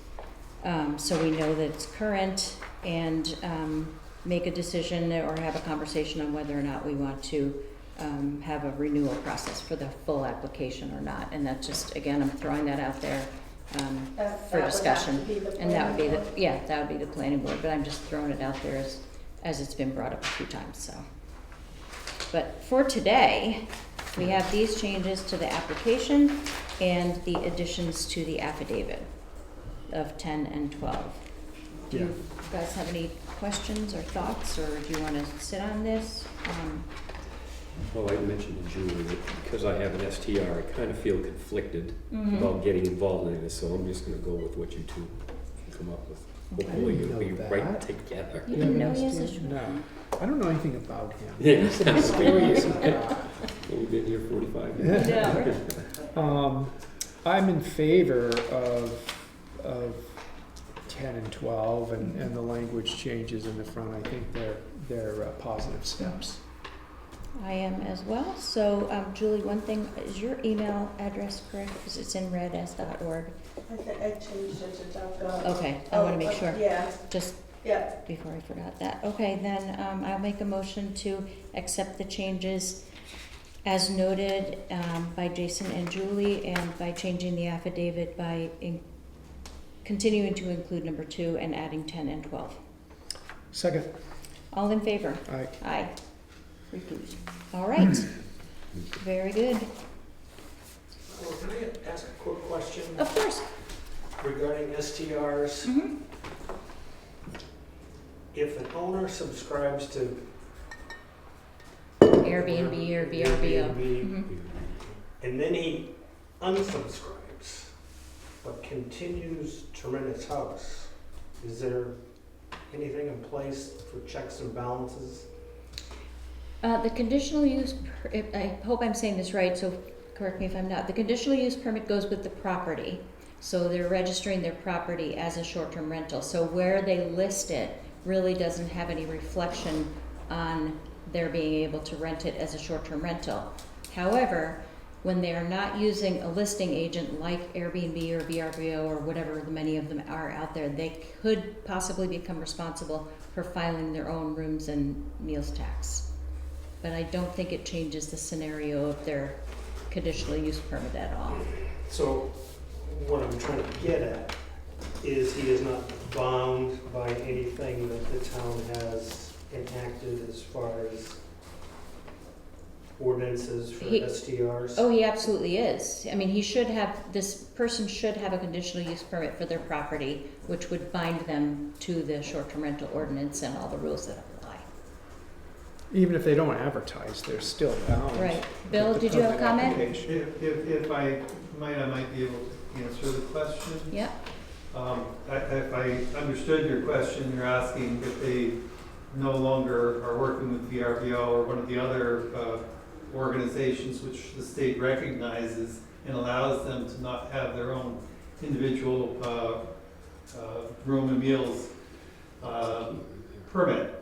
so we know that it's current, and make a decision or have a conversation on whether or not we want to have a renewal process for the full application or not. And that's just, again, I'm throwing that out there for discussion. And that would be that would be the planning board, but I'm just throwing it out there as it's been brought up a few times, so. But for today, we have these changes to the application and the additions to the affidavit of 10 and 12. Do you guys have any questions or thoughts, or do you want to sit on this? Well, I mentioned to Julie that because I have an STR, I kind of feel conflicted Mhm. about getting involved in this, so I'm just gonna go with what you two come up with. Okay. Hopefully I didn't you'll be know right that. together. You didn't know he has a No, I don't know anything about him. Yeah. He's a mysterious guy. Well, we've been here 45 years. Yeah. I'm in favor of 10 and 12, and the language changes in the front. I think they're positive steps. I am as well. So, Julie, one thing, is your email address correct? Because it's in red as .org. I changed it to .gov. Okay, I want to make sure, Yeah, just yeah. before I forgot that. Okay, then I'll make a motion to accept the changes as noted by Jason and Julie, and by changing the affidavit by continuing to include number 2 and adding 10 and 12. Second. All in favor? Aye. Aye. Refused. All right. Very good. Well, can I ask a quick question Of course. regarding STRs? Mm-hmm. If an owner subscribes to Airbnb or VRBO. Airbnb, Mhm. and then he unsubscribes, but continues to rent his house, is there anything in place for checks and balances? The conditional use, I hope I'm saying this right, so correct me if I'm not. The conditional use permit goes with the property. So they're registering their property as a short-term rental. So where they list it really doesn't have any reflection on their being able to rent it as a short-term rental. However, when they are not using a listing agent like Airbnb or VRBO or whatever many of them are out there, they could possibly become responsible for filing their own rooms and meals tax. But I don't think it changes the scenario of their conditional use permit at all. So what I'm trying to get at is he is not bound by anything that the town has enacted as far as ordinances for STRs? Oh, he absolutely is. I mean, this person should have a conditional use permit for their property, which would bind them to the short-term rental ordinance and all the rules that apply. Even if they don't advertise, they're still bound. Right. Bill, with the did you have a permit comment? application. If I might be able to answer the question. Yep. If I understood your question, you're asking if they no longer are working with VRBO or one of the other organizations which the state recognizes and allows them to not have their own individual room and meals permit.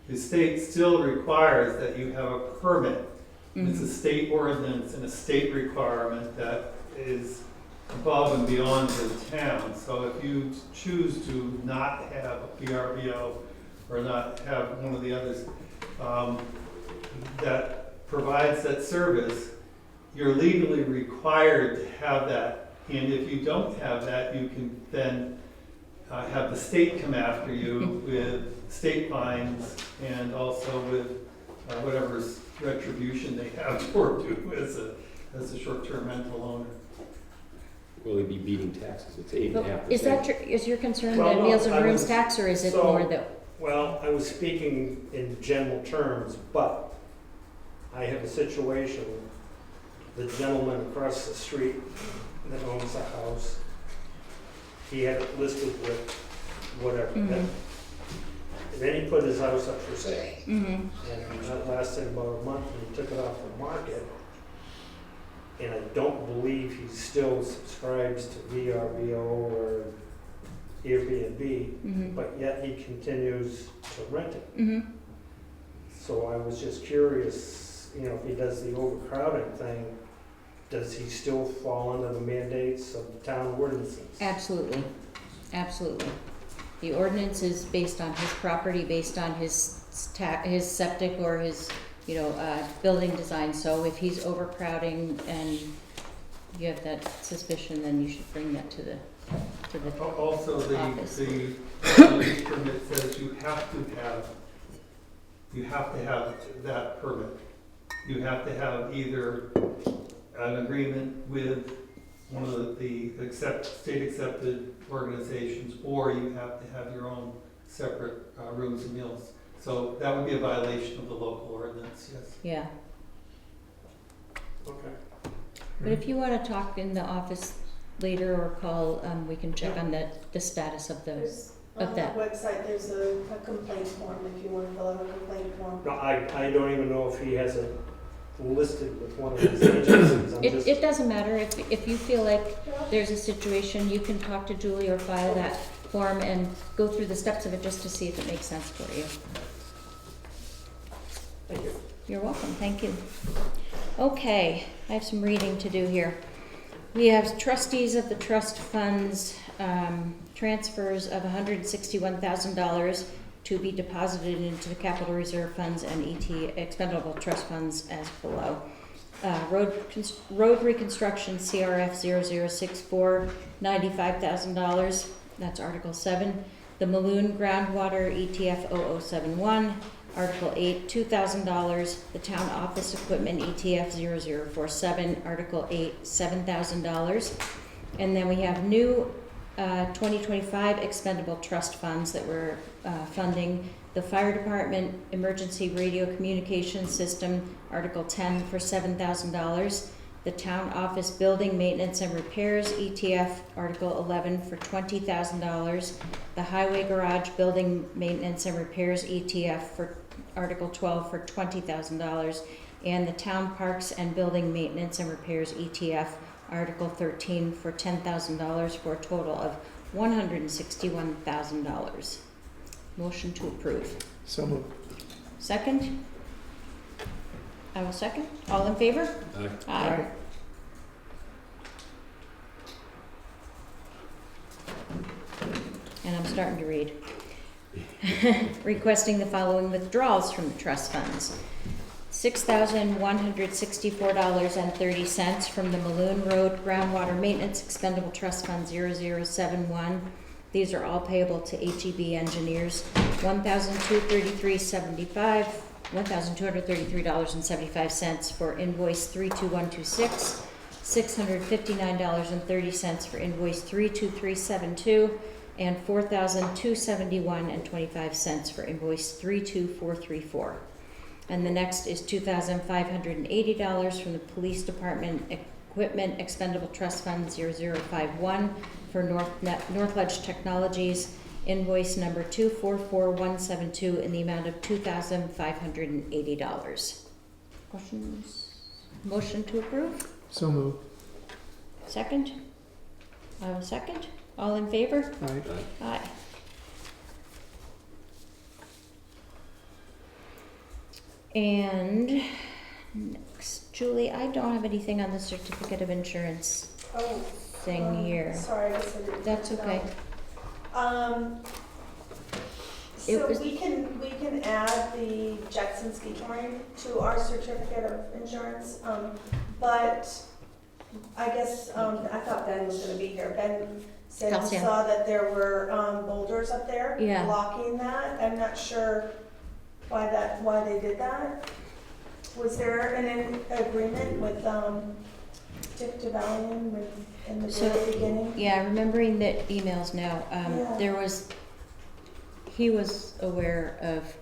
The state still requires that you have a permit. It's a state ordinance and a state requirement that is above and beyond the town. So if you choose to not have a VRBO or not have one of the others that provides that service, you're legally required to have that. And if you don't have that, you can then have the state come after you with state fines and also with whatever retribution they have toward you as a short-term rental owner. Will they be beating taxes? It's 8.5%. Is your concern Well, the no, meals and I rooms was- tax, or is it so- more that? Well, I was speaking in general terms, but I have a situation, the gentleman across the street that owns the house, he had it listed with whatever. Mhm. And then he put his house up for sale. Mm-hmm. And that lasted about a month, and he took it off the market. And I don't believe he still subscribes to VRBO or Airbnb, Mm-hmm. but yet he continues to rent it. Mm-hmm. So I was just curious, if he does the overcrowding thing, does he still fall under the mandates of the town ordinances? Absolutely, absolutely. The ordinance is based on his property, based on his septic or his, building design. So if he's overcrowding and you have that suspicion, then you should bring that to the Also, the office. use permit says you have to have that permit. You have to have either an agreement with one of the state accepted organizations, or you have to have your own separate rooms and meals. So that would be a violation of the local ordinance, yes. Yeah. Okay. But if you want to talk in the office later or call, we can check on the status of those. On the that. website, there's a complaint form if you want to fill out a complaint form. No, I don't even know if he has it listed with one of these agencies. I'm just, It doesn't matter. If you feel like there's a situation, you can talk to Julie or file that form and go through the steps of it just to see if it makes sense for you. thank you. You're welcome, thank you. Okay, I have some reading to do here. We have trustees of the trust funds, transfers of $161,000 to be deposited into the capital reserve funds and expendable trust funds as below. Road reconstruction CRF 0064, $95,000, that's Article 7. The Maloon groundwater ETF 0071, Article 8, $2,000. The town office equipment ETF 0047, Article 8, $7,000. And then we have new 2025 expendable trust funds that we're funding. The fire department emergency radio communication system, Article 10 for $7,000. The town office building maintenance and repairs ETF, Article 11 for $20,000. The highway garage building maintenance and repairs ETF for Article 12 for $20,000. And the town parks and building maintenance and repairs ETF, Article 13 for $10,000 for a total of $161,000. Motion to approve. So moved. Second? I will second. All in favor? Aye. And I'm starting to read. Requesting the following withdrawals from the trust funds. $6,164.30 from the Maloon Road Groundwater Maintenance Expendable Trust Fund 0071. These are all payable to HEB Engineers. $1,233.75 for invoice 32126. $659.30 for invoice 32372. And $4,271.25 for invoice 32434. And the next is $2,580 from the Police Department Equipment Expendable Trust Fund 0051 for North Ledge Technologies, invoice number 244172 in the amount of $2,580. Questions? Motion to approve? So moved. Second? I will second. All in favor? Aye. Aye. And next, Julie, I don't have anything on the certificate of insurance Oh, thing here. Sorry, I guess I didn't. That's okay. It So was- we can add the Jackson Ski Touring to our certificate of insurance, but I guess, I thought Ben was gonna be here. Ben said he Calcium. saw that there were, boulders up there Yeah. blocking that. I'm not sure why they did that. Was there an agreement with, Dick DeValian in the So- very beginning? Yeah, remembering the emails now, Yeah. he was aware of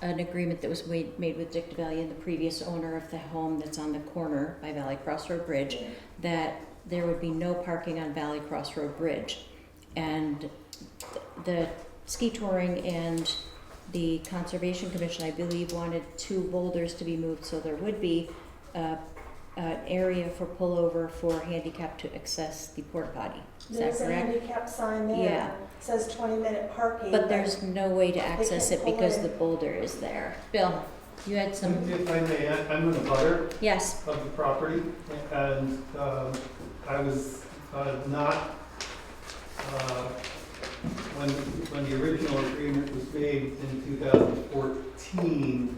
an agreement that was made with Dick DeValian, the previous owner of the home that's on the corner by Valley Crossroad Bridge, that there would be no parking on Valley Crossroad Bridge. And the ski touring and the Conservation Commission, I believe, wanted 2 boulders to be moved, so there would be an area for pullover for handicap to access the porta potty. Is that There's a correct? handicap sign there. Yeah. Says 20-minute parking. But there's no way to access can it pull because in. the boulder is there. Bill, you had some, If I may, I'm in a butter yes, of the property, and I was not, when the original agreement was made in 2014,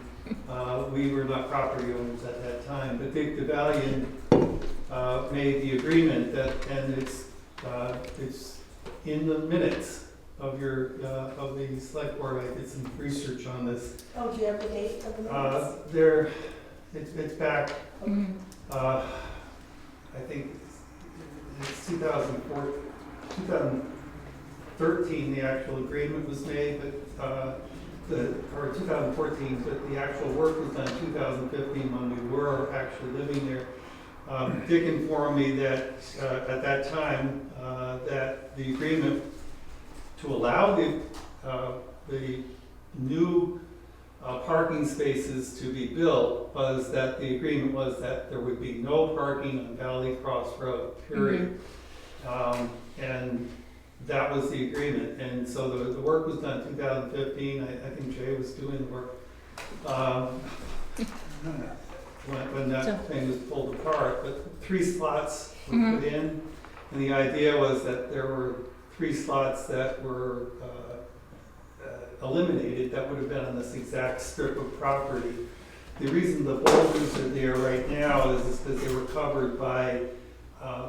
we were not property owners at that time, but Dick DeValian made the agreement that, and it's in the minutes of of the select board. I did some research on this. Oh, do you have the date of the minutes? It's back, mhm, I think it's 2013, the actual agreement was made, but, or 2014, but the actual work was done 2015 when we were actually living there. Dick informed me that, at that time, that the agreement to allow the new parking spaces to be built was that the agreement was that there would be no parking on Valley Cross Road, period. And that was the agreement, and so the work was done in 2015, I think Jay was doing the work. when So- that thing was pulled apart, but 3 slots were Mhm. put in. And the idea was that there were 3 slots that were eliminated that would have been on this exact strip of property. The reason the boulders are there right now is because they were covered by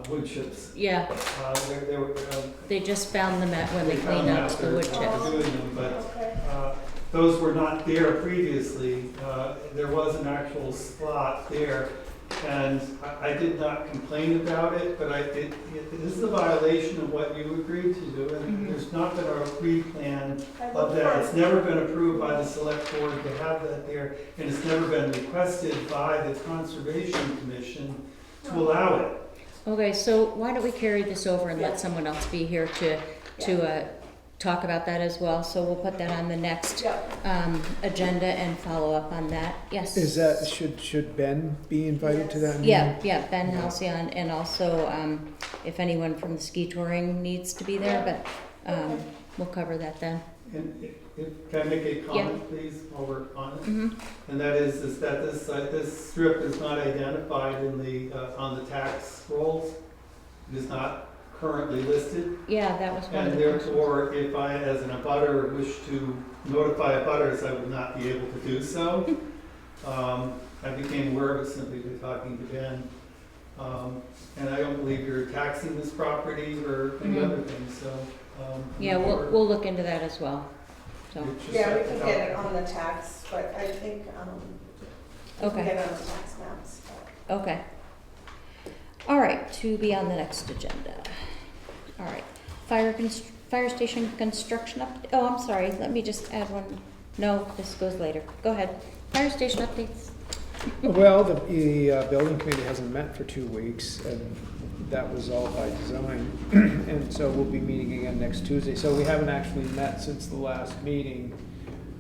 wood chips. Yeah, They were, they just found them when they found cleaned up out the they're wood chips. doing them, but Okay. those were not there previously. There was an actual slot there, and I did not complain about it, but it is a violation of what you agreed to do, and Mhm. there's not been a pre-plan I of look that. for- It's never been approved by the select board to have that there, and it's never been requested by the Conservation Commission to allow it. Okay, so why don't we carry this over and Yeah. let someone else be here to talk about that as well? So we'll put that on the next Yeah. agenda and follow up on that. Yes? Is that, should Ben be invited to that meeting? Yeah, Ben Halcyon, and also if anyone from the ski touring needs to be there, but we'll cover that then. And can I make a comment, please, while we're on it? Mhm. And that is that this strip is not identified in on the tax rolls. It is not currently listed. Yeah, that was one of And the questions. therefore, if I, as an abutter, wish to notify abutters, I would not be able to do so. I became aware of it simply by talking to Ben. And I don't believe you're taxing this property or any Mhm. other thing, so. Yeah, we'll look into that as well. So, it's just Yeah, we that- can get it on the tax, but I think, we can okay, get it on the tax maps. but- okay. All right, to be on the next agenda. All right, fire station construction oh, I'm sorry, let me just add one. No, this goes later. Go ahead. Fire station updates. Well, the building committee hasn't met for 2 weeks, and that was all by design. And so we'll be meeting again next Tuesday. So we haven't actually met since the last meeting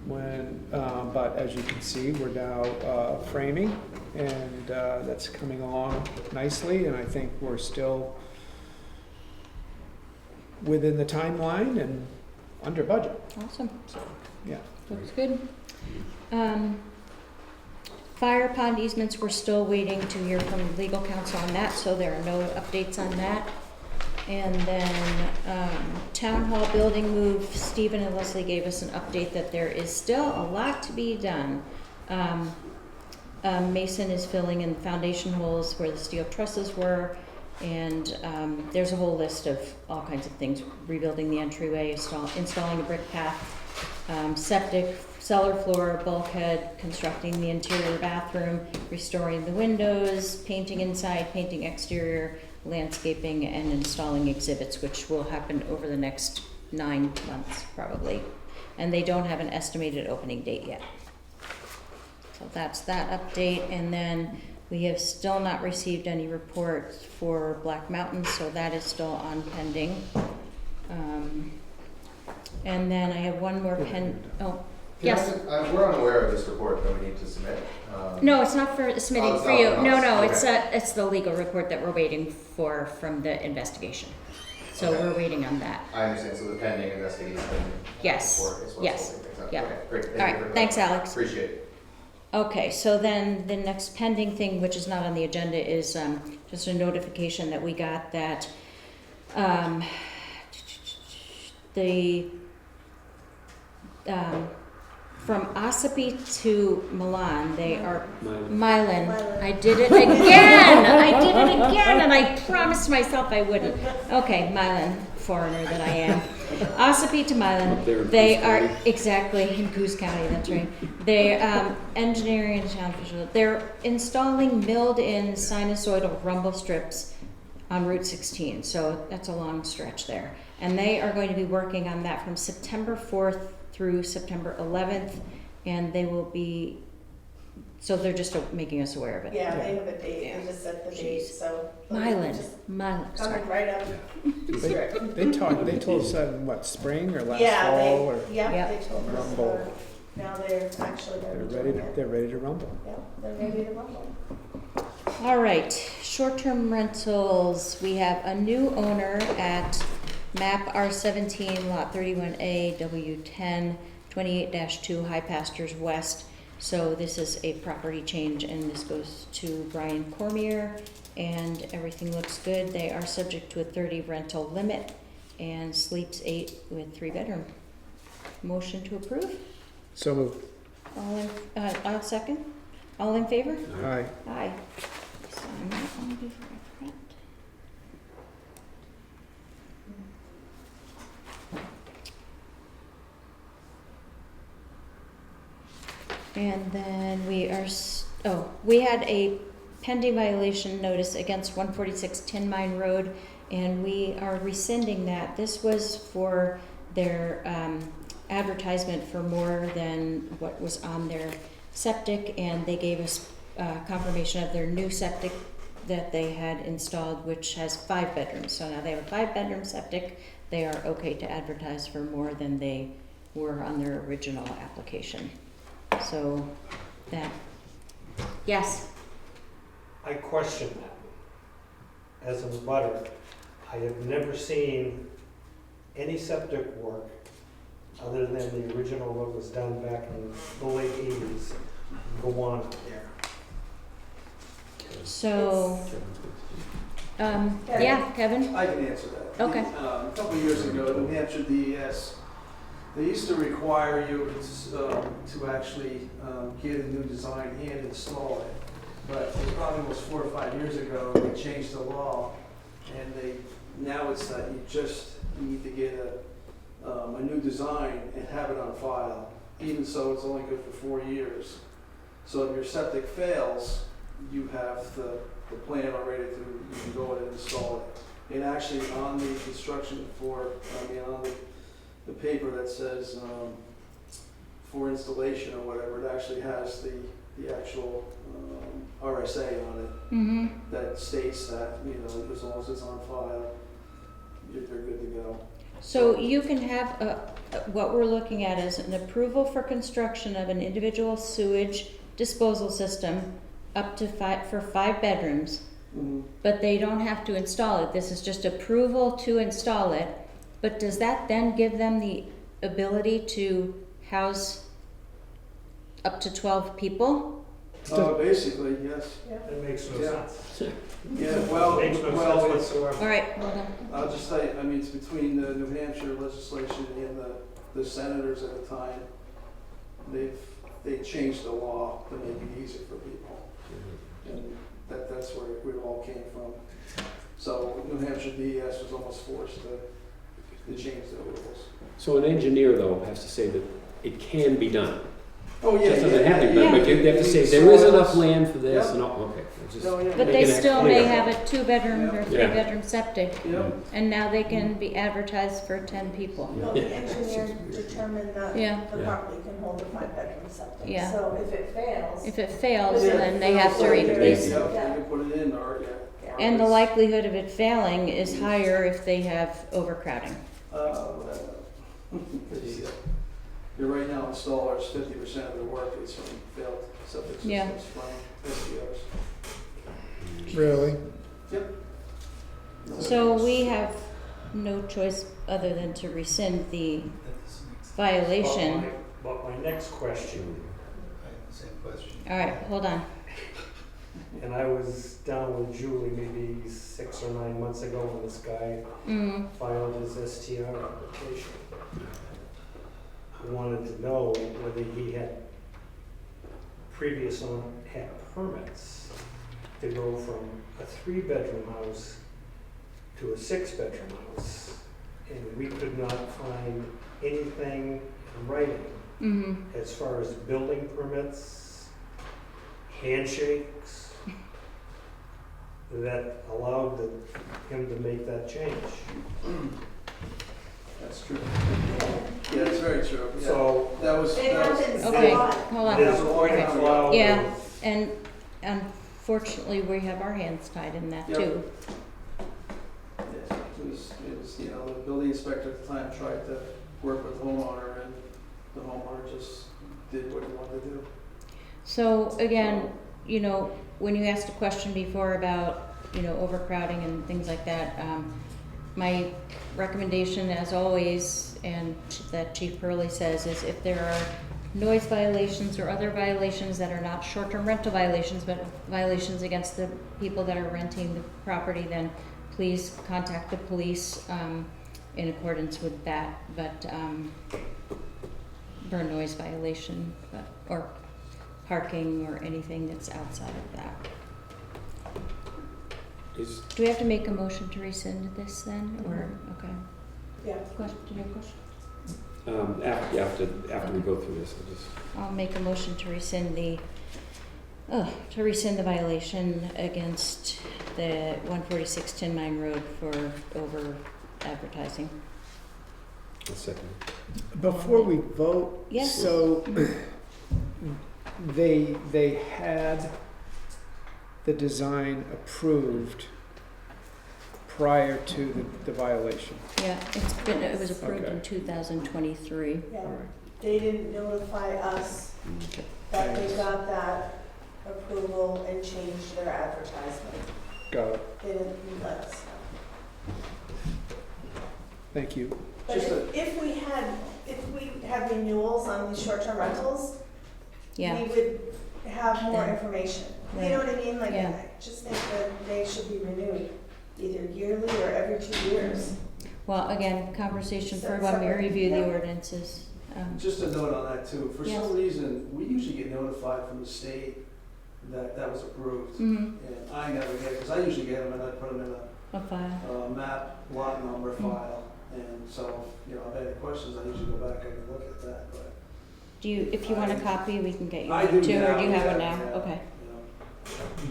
when, but as you can see, we're now framing, and that's coming along nicely, and I think we're still within the timeline and under budget. Awesome. So, yeah. Looks good. Fire pond easements, we're still waiting to hear from legal counsel on that, so there are no updates on that. And then, town hall building move, Stephen and Leslie gave us an update that there is still a lot to be done. Mason is filling in foundation holes where the steel trusses were, and there's a whole list of all kinds of things, rebuilding the entryway, installing a brick path, septic, cellar floor, bulkhead, constructing the interior bathroom, restoring the windows, painting inside, painting exterior, landscaping, and installing exhibits, which will happen over the next 9 months probably. And they don't have an estimated opening date yet. So that's that update. And then we have still not received any reports for Black Mountain, so that is still on pending. And then I have one more yes. We're unaware of this report that we need to submit. No, it's not for submitting it's for not you. from No, us. no, Okay. it's the legal report that we're waiting for from the investigation. So Okay. we're waiting on that. I understand, so the pending investigation. Yes. Report is what's Yes. holding things up. Yeah. Okay, great. Thank All you right, very thanks, much. Alex. Appreciate it. Okay, so then the next pending thing, which is not on the agenda, is just a notification that we got that from Ossipee to Milan, they are Milan. I did it again. I did it again, and I promised myself I wouldn't. Okay, Milan, foreigner that I am. Ossipee to Up there Milan. in They Coos are County. exactly in Coos County. That's right. They're engineering and town official. They're installing milled-in sinusoidal rumble strips on Route 16. So that's a long stretch there, and they are going to be working on that from September 4th through September 11th, and they will be, so they're just making us aware of it. Yeah, they have a date, Yeah. they just set the date, Jeez. so. Milan, Just sorry. coming right up. They told us that in what, spring or last Yeah, fall, or yeah, Yeah. they told us, Rumble. now they're actually, they're ready to rumble. Yeah, they're ready to rumble. All right, short-term rentals, we have a new owner at map R17, lot 31A, W10, 28-2, High Pastures West. So this is a property change, and this goes to Brian Cormier, and everything looks good. They are subject to a 30 rental limit and sleeps 8 with 3-bedroom. Motion to approve? So moved. I'll second. All in favor? Aye. Aye. Sign that one before I forget. And then we had a pending violation notice against 146 Tin Mine Road, and we are rescinding that. This was for their advertisement for more than what was on their septic, and they gave us confirmation of their new septic that they had installed, which has 5 bedrooms. So now they have a 5-bedroom septic. They are okay to advertise for more than they were on their original application. So that, yes. I question that. As a butter, I have never seen any septic work other than the original that was done back in the late 80s go on there. So, yeah, Kevin? I can answer that. Okay. A couple of years ago, New Hampshire DES, they used to require you to actually get a new design and install it. But it probably was 4 or 5 years ago, they changed the law, and now it's that you just need to get a new design and have it on file. Even so, it's only good for 4 years. So if your septic fails, you have the plan already to you can go in and install it. And actually on the construction on the paper that says for installation or whatever, it actually has the actual RSA on it that states that, as long as it's on file, they're good to go. So you can have, what we're looking at is an approval for construction of an individual sewage disposal system up to 5 bedrooms, but they don't have to install it. This is just approval to install it. But does that then give them the ability to house up to 12 people? Basically, yes. That makes no Yeah. sense. Yeah, well, Makes no well, sense it's, whatsoever. All right, hold on. I'll just tell you, it's between the New Hampshire legislation and the senators at the time. They changed the law to make it easier for people. And that's where it all came from. So New Hampshire DES was almost forced to change the rules. So an engineer, though, has to say that it can be done. Oh, yeah. Just doesn't have to be done, yeah. but they have to say there is enough land for this, Yep. and all, okay. It's just Oh, yeah. But they making that still may clear. have a 2-bedroom or Yeah. 3-bedroom septic, Yep. and now they can be advertised for 10 people. No, the engineer determined that Yeah. the Yeah. property can hold a 5-bedroom septic. Yeah. So if it fails. If it fails, Yeah. then they have to Yeah. replace it. Yep, they can put it in, or, yeah. And the likelihood of it failing is higher if they have overcrowding. You're right now installers, 50% of their work is from failed septic systems Yeah. from SDRs. Really? Yep. So we have no choice other than to rescind the violation. But my next question, Same question. All right, hold on. and I was down with Julie maybe 6 or 9 months ago when this guy filed his STR application. I wanted to know whether he had previous owner had permits to go from a 3-bedroom house to a 6-bedroom house. And we could not find anything in writing as far as building permits, handshakes, that allowed him to make that change. That's true. Yeah, that's very true. Yeah. So That was. It happens a Okay, lot. hold on. there's quite a cloud. Yeah, and unfortunately, we have our hands tied in that Yep. too. Yes, it was, the building inspector at the time tried to work with the homeowner, and the homeowner just did what he wanted to do. So again, when you asked a question before about, overcrowding and things like that, my recommendation, as always, and that Chief Pearlie says, is if there are noise violations or other violations that are not short-term rental violations, but violations against the people that are renting the property, then please contact the police in accordance with that. But for noise violation or parking or anything that's outside of that. Do we have to make a motion to rescind this then, or, okay? Yeah. Question, do you have a question? After we go through this, I'll make a motion to rescind the violation against the 146 Tin Mine Road for over advertising. a second. Before we vote, Yes. so they had the design approved prior to the violation. Yeah, it was approved in Okay. 2023. Yeah, All right. they didn't notify us Okay. that they got that approval and changed their advertisement. Got it. They didn't let us know. Thank you. But Just if we had renewals on these short-term rentals, Yeah, we would have more Then- information. You right. know what I mean? Like, Yeah. I just think that they should be renewed either yearly or every 2 years. well, again, conversation for That's when we separate. review the Yeah. ordinances. Just a note on that too, for Yes. some reason, we usually get notified from the state that that was approved. Mm-hmm. And I never get it, because I usually get them and I put them in A file. a map, lot number file. And so, you know, if I have any questions, I usually go back and look at that, but. Do you, if you want a copy, we can get you I one do too, or now, do you have yeah, it now? yeah, Okay. you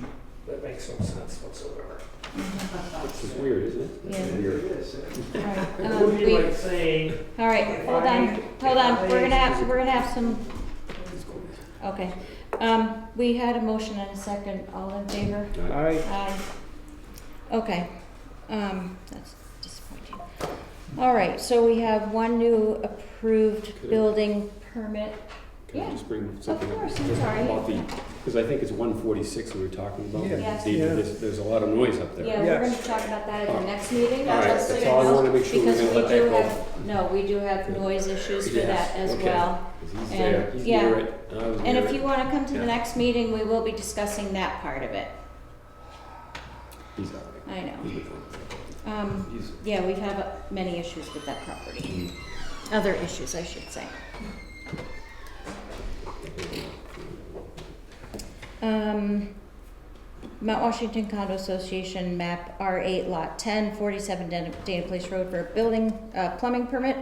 know. That makes no sense whatsoever. This is weird, isn't it? Yeah. It's It weird. is, yeah. All right. It would be like saying, All right, hold on, we're gonna have some, okay. We had a motion and a second, all in favor? Aye. Aye. Okay, that's disappointing. All right, so we have one new approved Okay. building permit. Can I Yeah, just bring something up? course, I'm sorry. About because I think it's 146 we were talking about. Yeah. Yes. There's a lot of noise up there. Yeah, we're Yes. gonna talk about that at the next meeting. All right, just so that's you all I know, wanted to make sure we because didn't we let do that go. have- No, we do have noise issues for Yes, that as okay. well. 'Cause he's And, there, he's yeah. near it. I was And near if it. you wanna come to the Yeah. next meeting, we will be discussing that part of it. He's all right. I know. He's fine. He's- Yeah, we've had many issues with that property. Other issues, I should say. Mount Washington Condo Association, map R8, lot 10, 47 Dana Place Road for a building, plumbing permit.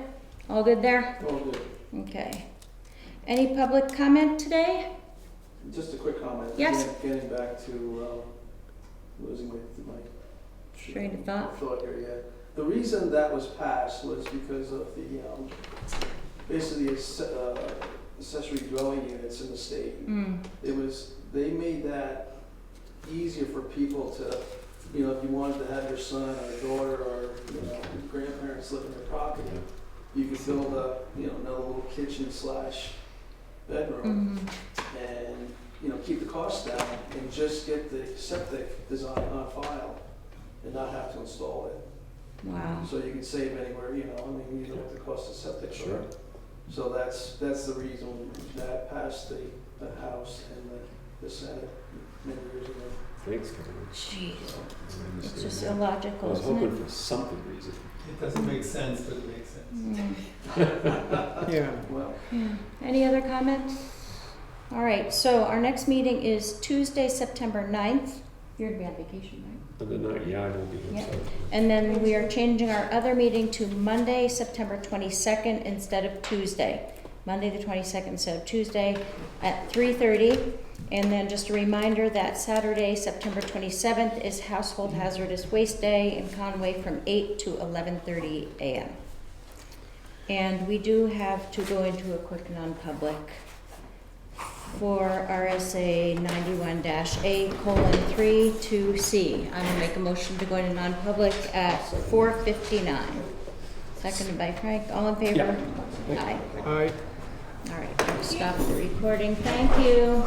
All good there? All good. Okay. Any public comment today? Just a quick comment. Yes. Getting back to, losing my Train of thought. here, yeah. The reason that was passed was because of the, basically, accessory dwelling units in the state. They made that easier for people to, you know, if you wanted to have your son or daughter or, you know, grandparents live in your property, you could build a, you know, another little kitchen / bedroom and, you know, keep the costs down and just get the septic design on file and not have to install it. Wow. So you can save anywhere, you know, I mean, you know what the cost of septic are. Sure. So that's the reason that passed the House and the Senate many years ago. Thanks, Kevin. Jeez. I understand It's just that. I illogical, was isn't hoping it? for something reason. It doesn't make sense, but it makes sense. Yeah. Well, Yeah. Any other comments? All right, so our next meeting is Tuesday, September 9th. You're gonna be on vacation, right? But the night, yeah, I will be here. Yeah. So. And then we are changing our other meeting to Monday, September 22nd instead of Tuesday. Monday the 22nd instead of Tuesday at 3:30. And then just a reminder that Saturday, September 27th is Household Hazardous Waste Day in Conway from 8 to 11:30 a.m. And we do have to go into a quick non-public for RSA 91-A:3 to C. I'm gonna make a motion to go into non-public at 4:59. Seconded by Frank, all in favor? Aye. Aye. All right, stop the recording, thank you.